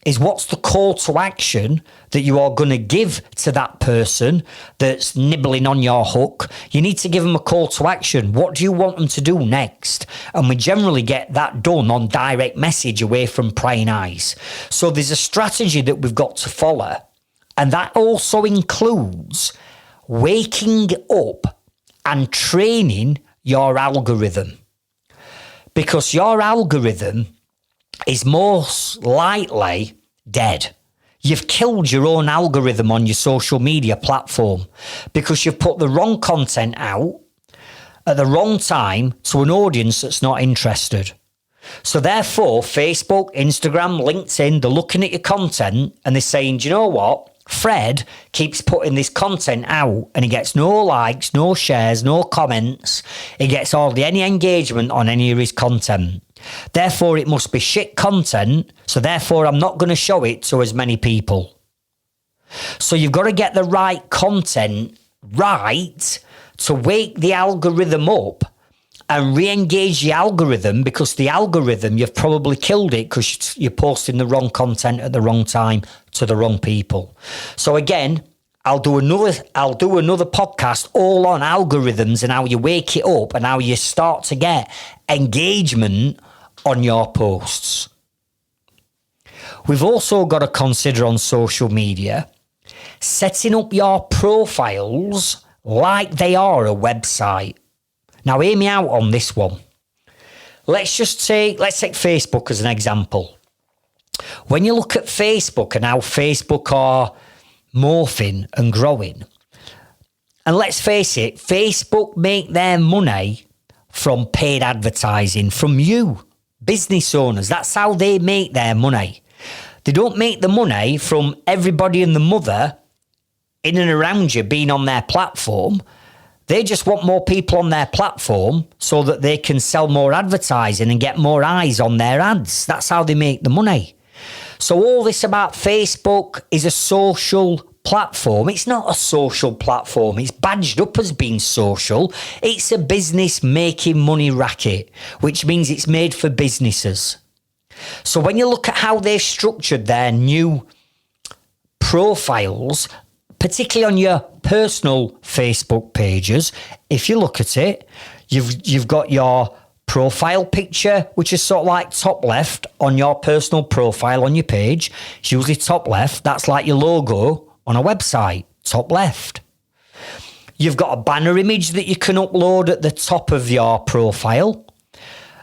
is what's the call to action that you are going to give to that person that's nibbling on your hook. You need to give them a call to action. What do you want them to do next? And we generally get that done on direct message away from prying eyes. So there's a strategy that we've got to follow. And that also includes waking up and training your algorithm. Because your algorithm is most likely dead. You've killed your own algorithm on your social media platform because you've put the wrong content out at the wrong time to an audience that's not interested. So therefore, Facebook, Instagram, LinkedIn, they're looking at your content and they're saying, do you know what? Fred keeps putting this content out and he gets no likes, no shares, no comments. He gets hardly any engagement on any of his content. Therefore, it must be shit content. So therefore, I'm not going to show it to as many people. So you've got to get the right content right to wake the algorithm up and re-engage the algorithm, because the algorithm, you've probably killed it because you're posting the wrong content at the wrong time to the wrong people. So again, I'll do another podcast all on algorithms and how you wake it up and how you start to get engagement on your posts. We've also got to consider on social media setting up your profiles like they are a website. Now, hear me out on this one. Let's take Facebook as an example. When you look at Facebook and how Facebook are morphing and growing, and let's face it, Facebook make their money from paid advertising, from you, business owners. That's how they make their money. They don't make the money from everybody and the mother in and around you being on their platform. They just want more people on their platform so that they can sell more advertising and get more eyes on their ads. That's how they make the money. So all this about Facebook is a social platform, it's not a social platform. It's badged up as being social. It's a business making money racket, which means it's made for businesses. So when you look at how they've structured their new profiles, particularly on your personal Facebook pages, if you look at it, you've got your profile picture, which is sort of like top left on your personal profile on your page. It's usually top left. That's like your logo on a website, top left. You've got a banner image that you can upload at the top of your profile,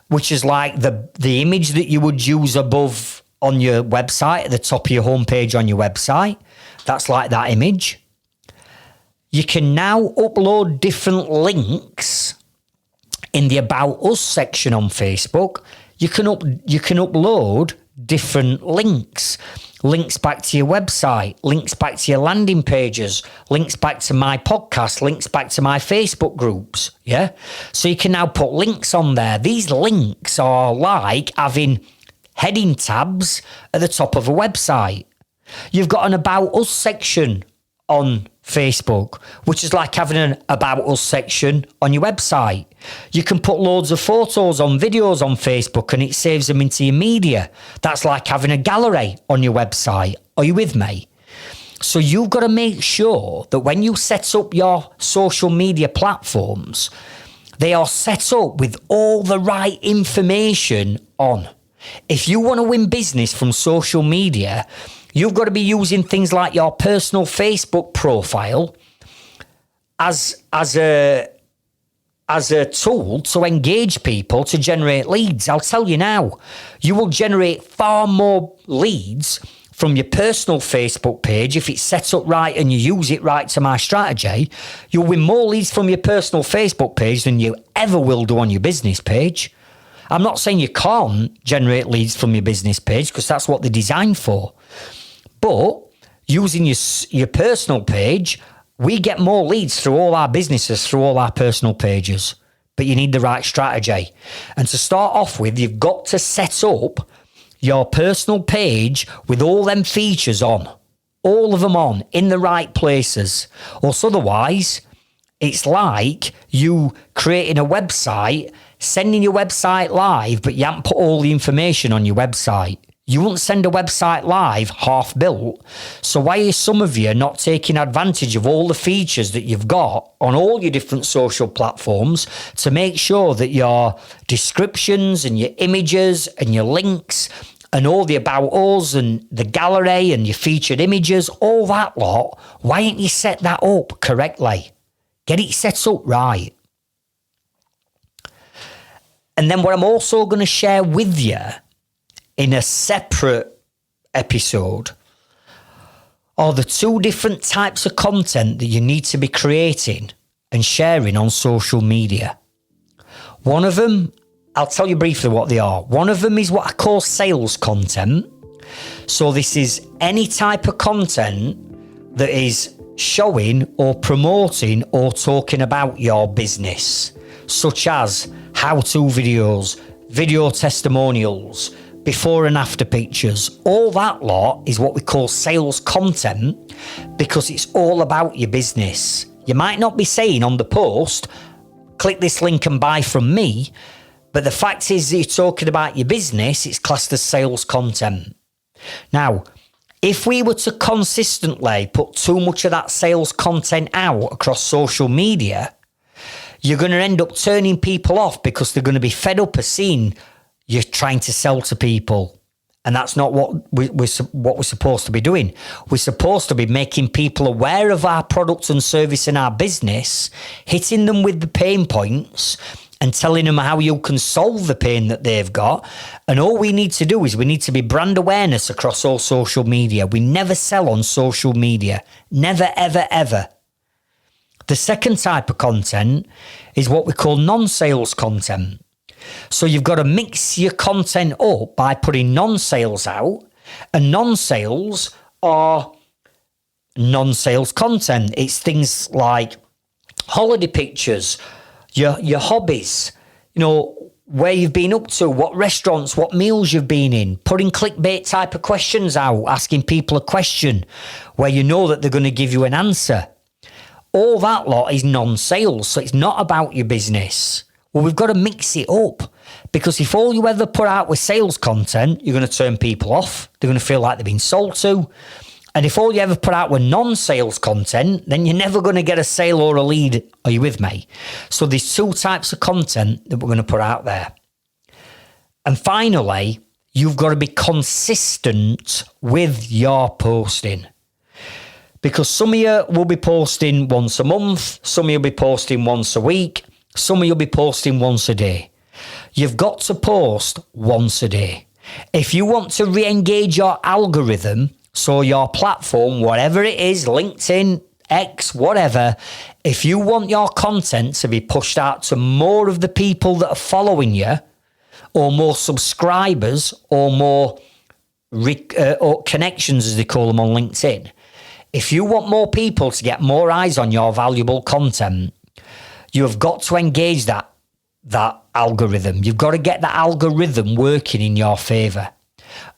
which is like the image that you would use above on your website, at the top of your homepage on your website. That's like that image. You can now upload different links in the About Us section on Facebook. You can upload different links back to your website, links back to your landing pages, links back to my podcast, links back to my Facebook groups. Yeah. So you can now put links on there. These links are like having heading tabs at the top of a website. You've got an About Us section on Facebook, which is like having an About Us section on your website. You can put loads of photos on videos on Facebook and it saves them into your media. That's like having a gallery on your website. Are you with me? So you've got to make sure that when you set up your social media platforms, they are set up with all the right information on. If you want to win business from social media, you've got to be using things like your personal Facebook profile as a tool to engage people, to generate leads. I'll tell you now, you will generate far more leads from your personal Facebook page if it's set up right and you use it right to my strategy. You'll win more leads from your personal Facebook page than you ever will do on your business page. I'm not saying you can't generate leads from your business page, because that's what they're designed for. But using your personal page, we get more leads through all our businesses, through all our personal pages. But you need the right strategy. And to start off with, you've got to set up your personal page with all them features on. All of them on, in the right places. Or otherwise, it's like you creating a website, sending your website live, but you haven't put all the information on your website. You won't send a website live half built. So why are some of you not taking advantage of all the features that you've got on all your different social platforms to make sure that your descriptions and your images and your links and all the About Us and the gallery and your featured images, all that lot, why ain't you set that up correctly? Get it set up right. And then what I'm also going to share with you in a separate episode are the two different types of content that you need to be creating and sharing on social media. One of them, I'll tell you briefly what they are. One of them is what I call sales content. So this is any type of content that is showing or promoting or talking about your business, such as how-to videos, video testimonials, before and after pictures. All that lot is what we call sales content, because it's all about your business. You might not be saying on the post, click this link and buy from me, but the fact is that you're talking about your business, it's classed as sales content. Now, if we were to consistently put too much of that sales content out across social media, you're going to end up turning people off because they're going to be fed up of seeing you're trying to sell to people. And that's not what we're supposed to be doing. We're supposed to be making people aware of our product and service and our business, hitting them with the pain points and telling them how you can solve the pain that they've got. And all we need to do is we need to be brand awareness across all social media. We never sell on social media. Never, ever, ever. The second type of content is what we call non-sales content. So you've got to mix your content up by putting non-sales out, and non-sales are non-sales content. It's things like holiday pictures, your hobbies, where you've been up to, what restaurants, what meals you've been in, putting clickbait type of questions out, asking people a question where you know that they're going to give you an answer. All that lot is non-sales, so it's not about your business. Well, we've got to mix it up, because if all you ever put out with sales content, you're going to turn people off. They're going to feel like they've been sold to. And if all you ever put out with non-sales content, then you're never going to get a sale or a lead. Are you with me? So there's two types of content that we're going to put out there. And finally, you've got to be consistent with your posting. Because some of you will be posting once a month, some of you will be posting once a week, some of you will be posting once a day. You've got to post once a day. If you want to re-engage your algorithm, so your platform, whatever it is, LinkedIn, X, whatever, if you want your content to be pushed out to more of the people that are following you, or more subscribers, or more or connections, as they call them on LinkedIn, if you want more people to get more eyes on your valuable content, you have got to engage that algorithm. You've got to get that algorithm working in your favour.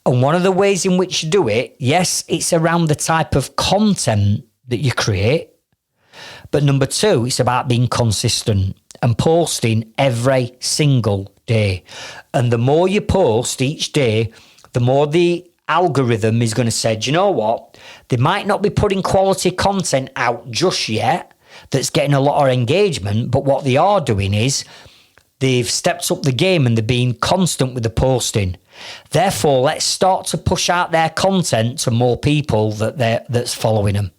And one of the ways in which you do it, yes, it's around the type of content that you create. But number two, it's about being consistent and posting every single day. And the more you post each day, the more the algorithm is going to say, do you know what? They might not be putting quality content out just yet that's getting a lot of engagement, but what they are doing is they've stepped up the game and they're being constant with the posting. Therefore, let's start to push out their content to more people that's following them.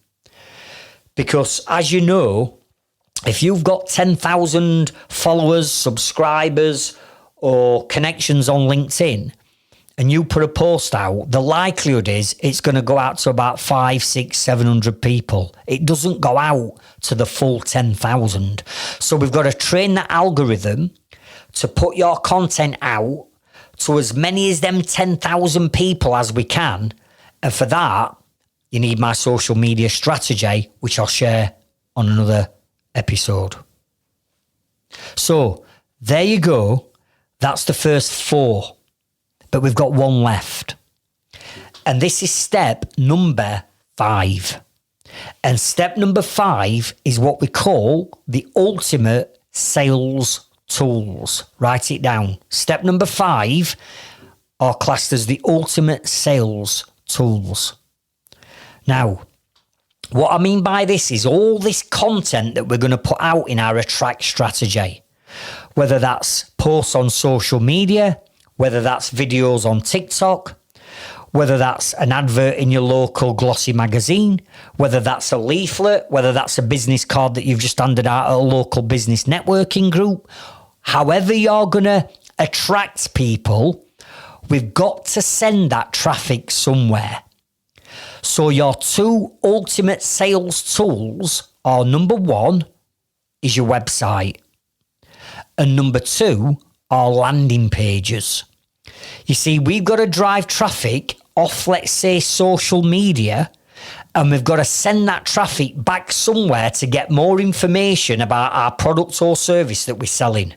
Because as you know, if you've got 10,000 followers, subscribers, or connections on LinkedIn, and you put a post out, the likelihood is it's going to go out to about 500, 600, 700 people. It doesn't go out to the full 10,000. So we've got to train the algorithm to put your content out to as many as them 10,000 people as we can. And for that, you need my social media strategy, which I'll share on another episode. So there you go. That's the first 4. But we've got one left. And this is step number 5. And step number 5 is what we call the ultimate sales tools. Write it down. Step number 5 are classed as the ultimate sales tools. Now, what I mean by this is all this content that we're going to put out in our attract strategy, whether that's posts on social media, whether that's videos on TikTok, whether that's an advert in your local glossy magazine, whether that's a leaflet, whether that's a business card that you've just handed out at a local business networking group. However you're going to attract people, we've got to send that traffic somewhere. So your 2 ultimate sales tools are, number 1 is your website, and number 2 are landing pages. You see, we've got to drive traffic off, let's say, social media, and we've got to send that traffic back somewhere to get more information about our product or service that we're selling.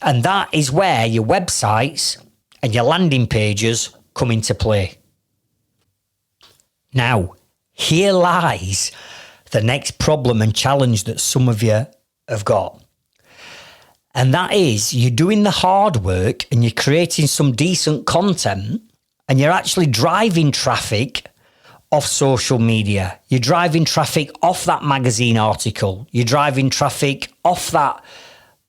And that is where your websites and your landing pages come into play. Now, here lies the next problem and challenge that some of you have got. And that is, you're doing the hard work and you're creating some decent content and you're actually driving traffic off social media. You're driving traffic off that magazine article. You're driving traffic off that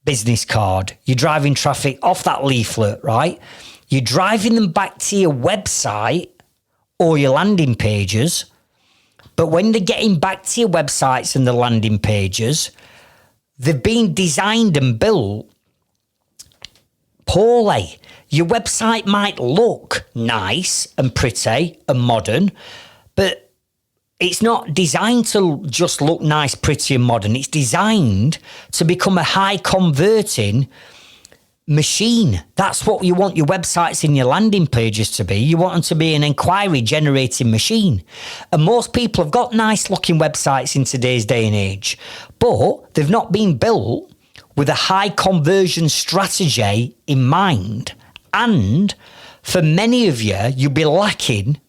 business card. You're driving traffic off that leaflet, right? You're driving them back to your website or your landing pages. But when they're getting back to your websites and the landing pages, they've been designed and built poorly. Your website might look nice and pretty and modern, but it's not designed to just look nice, pretty and modern. It's designed to become a high converting machine. That's what you want your websites and your landing pages to be. You want them to be an inquiry generating machine. And most people have got nice looking websites in today's day and age, but they've not been built with a high conversion strategy in mind. And for many of you, you'll be lacking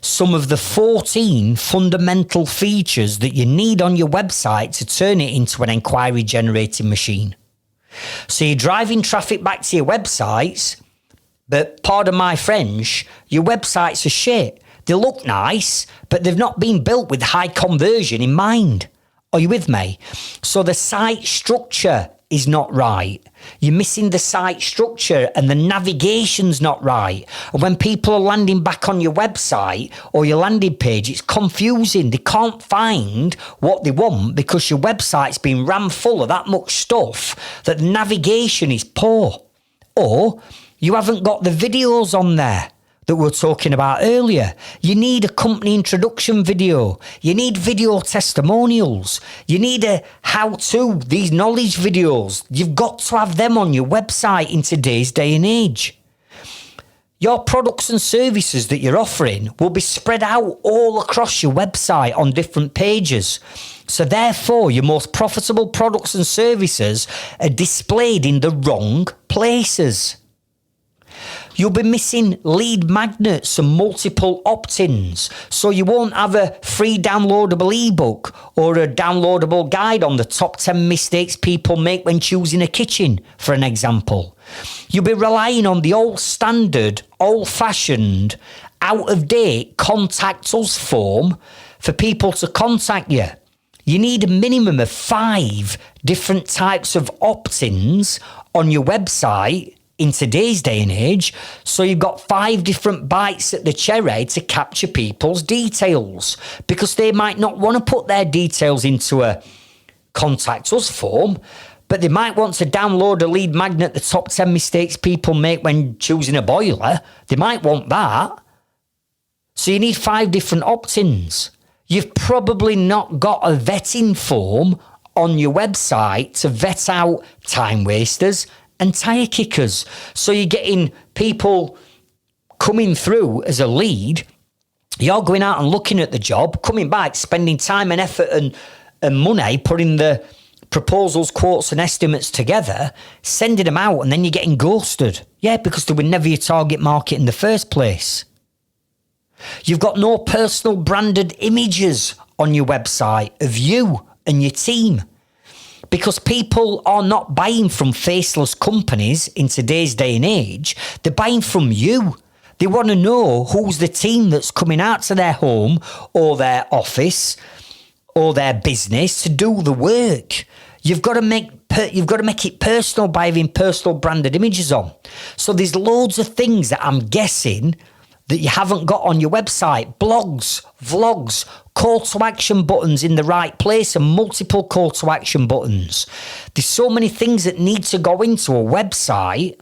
some of the 14 fundamental features that you need on your website to turn it into an inquiry generating machine. So you're driving traffic back to your websites, but pardon my French, your websites are shit. They look nice, but they've not been built with high conversion in mind. Are you with me? So the site structure is not right. You're missing the site structure and the navigation's not right. And when people are landing back on your website or your landing page, it's confusing. They can't find what they want because your website's been rammed full of that much stuff that the navigation is poor. Or you haven't got the videos on there that we were talking about earlier. You need a company introduction video. You need video testimonials. You need a how-to, these knowledge videos. You've got to have them on your website in today's day and age. Your products and services that you're offering will be spread out all across your website on different pages. So therefore, your most profitable products and services are displayed in the wrong places. You'll be missing lead magnets and multiple opt-ins. So you won't have a free downloadable ebook or a downloadable guide on the top 10 mistakes people make when choosing a kitchen, for an example. You'll be relying on the old standard, old-fashioned, out-of-date contact us form for people to contact you. You need a minimum of 5 different types of opt-ins on your website in today's day and age, so you've got 5 different bites at the cherry to capture people's details, because they might not want to put their details into a contact us form, but they might want to download a lead magnet, the top 10 mistakes people make when choosing a boiler. They might want that. So you need 5 different opt-ins. You've probably not got a vetting form on your website to vet out time wasters and tire kickers. So you're getting people coming through as a lead. You're going out and looking at the job, coming back, spending time and effort and money, putting the proposals, quotes and estimates together, sending them out, and then you're getting ghosted. Yeah, because they were never your target market in the first place. You've got no personal branded images on your website of you and your team, because people are not buying from faceless companies in today's day and age. They're buying from you. They want to know who's the team that's coming out to their home or their office or their business to do the work. You've got to make it personal by having personal branded images on. So there's loads of things that I'm guessing that you haven't got on your website. Blogs, vlogs, call to action buttons in the right place and multiple call to action buttons. There's so many things that need to go into a website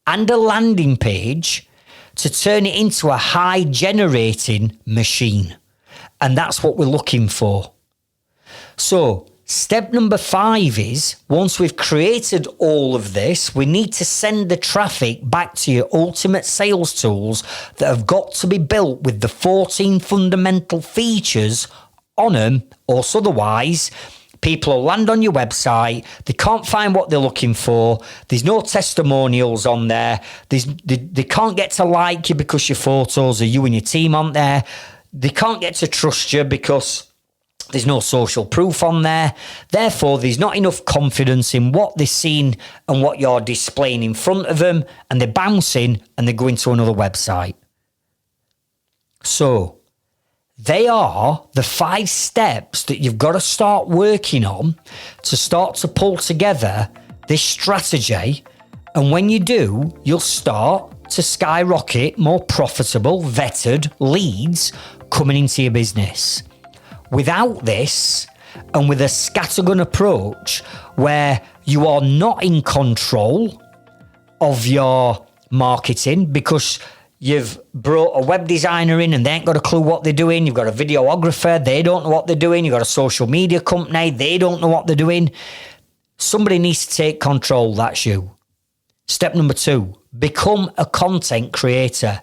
and a landing page to turn it into a high generating machine. And that's what we're looking for. So step number 5 is, once we've created all of this, we need to send the traffic back to your ultimate sales tools that have got to be built with the 14 fundamental features on them, or otherwise people will land on your website, they can't find what they're looking for, there's no testimonials on there, they can't get to like you because your photos of you and your team aren't there, they can't get to trust you because there's no social proof on there. Therefore, there's not enough confidence in what they're seeing and what you're displaying in front of them, and they're bouncing and they're going to another website. So they are the 5 steps that you've got to start working on to start to pull together this strategy. And when you do, you'll start to skyrocket more profitable, vetted leads coming into your business. Without this, and with a scattergun approach where you are not in control of your marketing because you've brought a web designer in and they ain't got a clue what they're doing, you've got a videographer, they don't know what they're doing, you've got a social media company, they don't know what they're doing. Somebody needs to take control, that's you. Step number 2, become a content creator.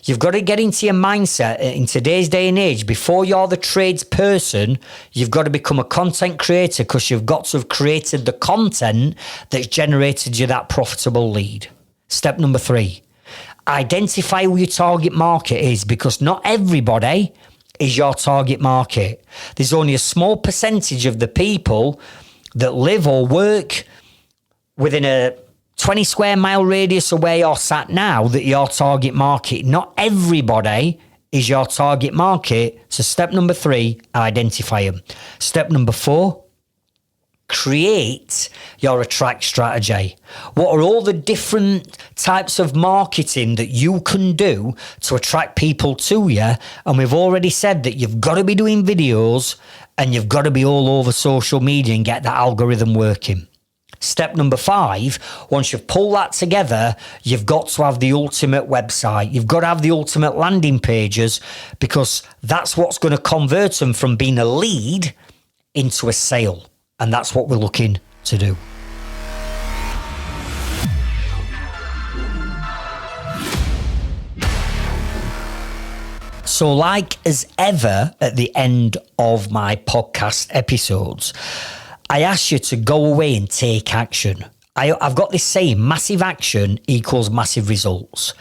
You've got to get into your mindset in today's day and age. Before you're the tradesperson, you've got to become a content creator, because you've got to have created the content that's generated you that profitable lead. Step number 3, identify who your target market is, because not everybody is your target market. There's only a small percentage of the people that live or work within a 20 square mile radius of where you're sat now that your target market. Not everybody is your target market. So step number 3, identify them. Step number 4, create your attract strategy. What are all the different types of marketing that you can do to attract people to you? And we've already said that you've got to be doing videos and you've got to be all over social media and get that algorithm working. Step number 5, once you've pulled that together, you've got to have the ultimate website. You've got to have the ultimate landing pages, because that's what's going to convert them from being a lead into a sale. And that's what we're looking to do. So, like as ever at the end of my podcast episodes, I ask you to go away and take action. I've got this saying, massive action equals massive results.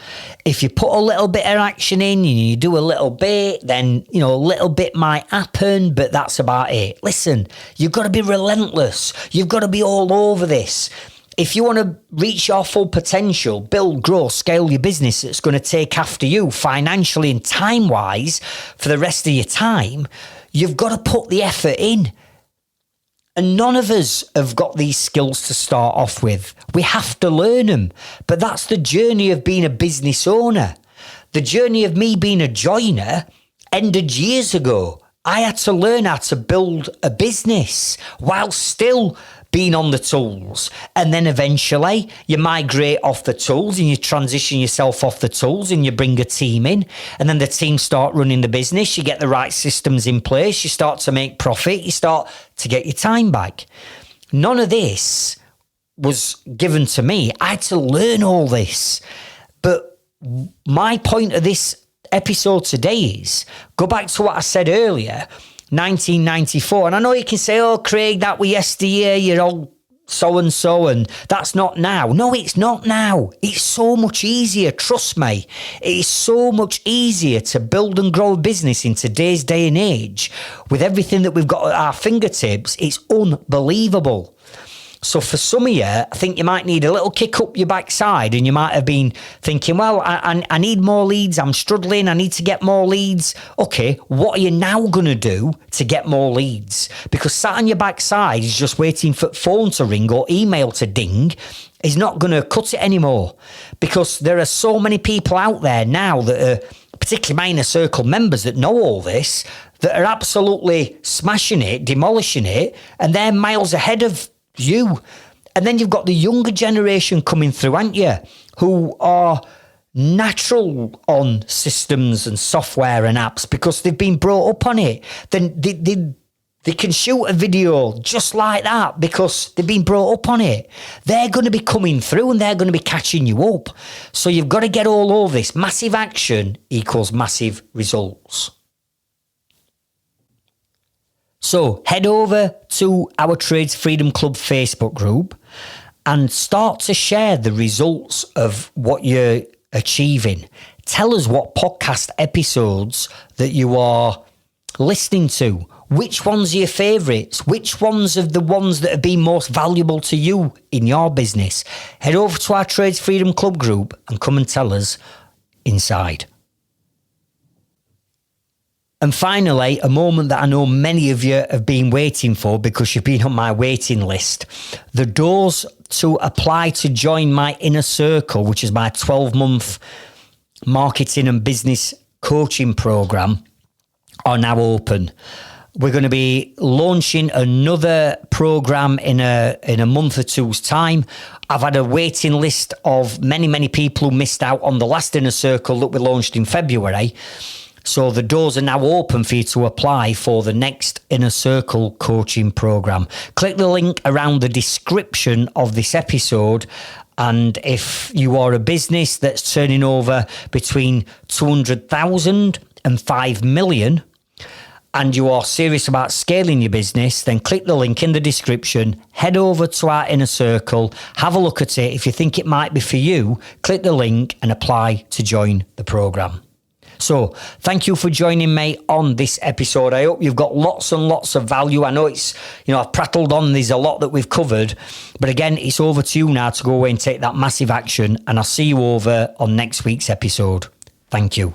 If you put a little bit of action in and you do a little bit, then, a little bit might happen, but that's about it. Listen, you've got to be relentless. You've got to be all over this. If you want to reach your full potential, build, grow, scale your business that's going to take after you financially and time-wise for the rest of your time, you've got to put the effort in. And none of us have got these skills to start off with. We have to learn them. But that's the journey of being a business owner. The journey of me being a joiner ended years ago. I had to learn how to build a business while still being on the tools. And then eventually you migrate off the tools and you transition yourself off the tools and you bring a team in, and then the team start running the business. You get the right systems in place. You start to make profit. You start to get your time back. None of this was given to me. I had to learn all this. But my point of this episode today is, go back to what I said earlier, 1994. And I know you can say, oh, Craig, that was yesteryear, you're all so-and-so, and that's not now. No, it's not now. It's so much easier, trust me. It is so much easier to build and grow a business in today's day and age. With everything that we've got at our fingertips, it's unbelievable. So for some of you, I think you might need a little kick up your backside, and you might have been thinking, well, I need more leads. I'm struggling. I need to get more leads. Okay, what are you now going to do to get more leads? Because sat on your backside is just waiting for phone to ring or email to ding is not going to cut it anymore, because there are so many people out there now that are, particularly my inner circle members that know all this, that are absolutely smashing it, demolishing it, and they're miles ahead of you. And then you've got the younger generation coming through, haven't you, who are natural on systems and software and apps because they've been brought up on it. Then they can shoot a video just like that because they've been brought up on it. They're going to be coming through and they're going to be catching you up. So you've got to get all over this. Massive action equals massive results. So head over to our Trades Freedom Club Facebook group and start to share the results of what you're achieving. Tell us what podcast episodes that you are listening to. Which ones are your favourites? Which ones are the ones that have been most valuable to you in your business? Head over to our Trades Freedom Club group and come and tell us inside. And finally, a moment that I know many of you have been waiting for because you've been on my waiting list. The doors to apply to join my inner circle, which is my 12-month marketing and business coaching program, are now open. We're going to be launching another program in a month or two's time. I've had a waiting list of many people who missed out on the last inner circle that we launched in February. So the doors are now open for you to apply for the next Inner Circle coaching program. Click the link around the description of this episode And if you are a business that's turning over between 200,000 and 5 million, and you are serious about scaling your business, then click the link in the description, head over to our inner circle, have a look at it. If you think it might be for you, click the link and apply to join the program. So thank you for joining me on this episode. I hope you've got lots and lots of value. I know I've prattled on. There's a lot that we've covered, but again, it's over to you now to go away and take that massive action. And I'll see you over on next week's episode. Thank you.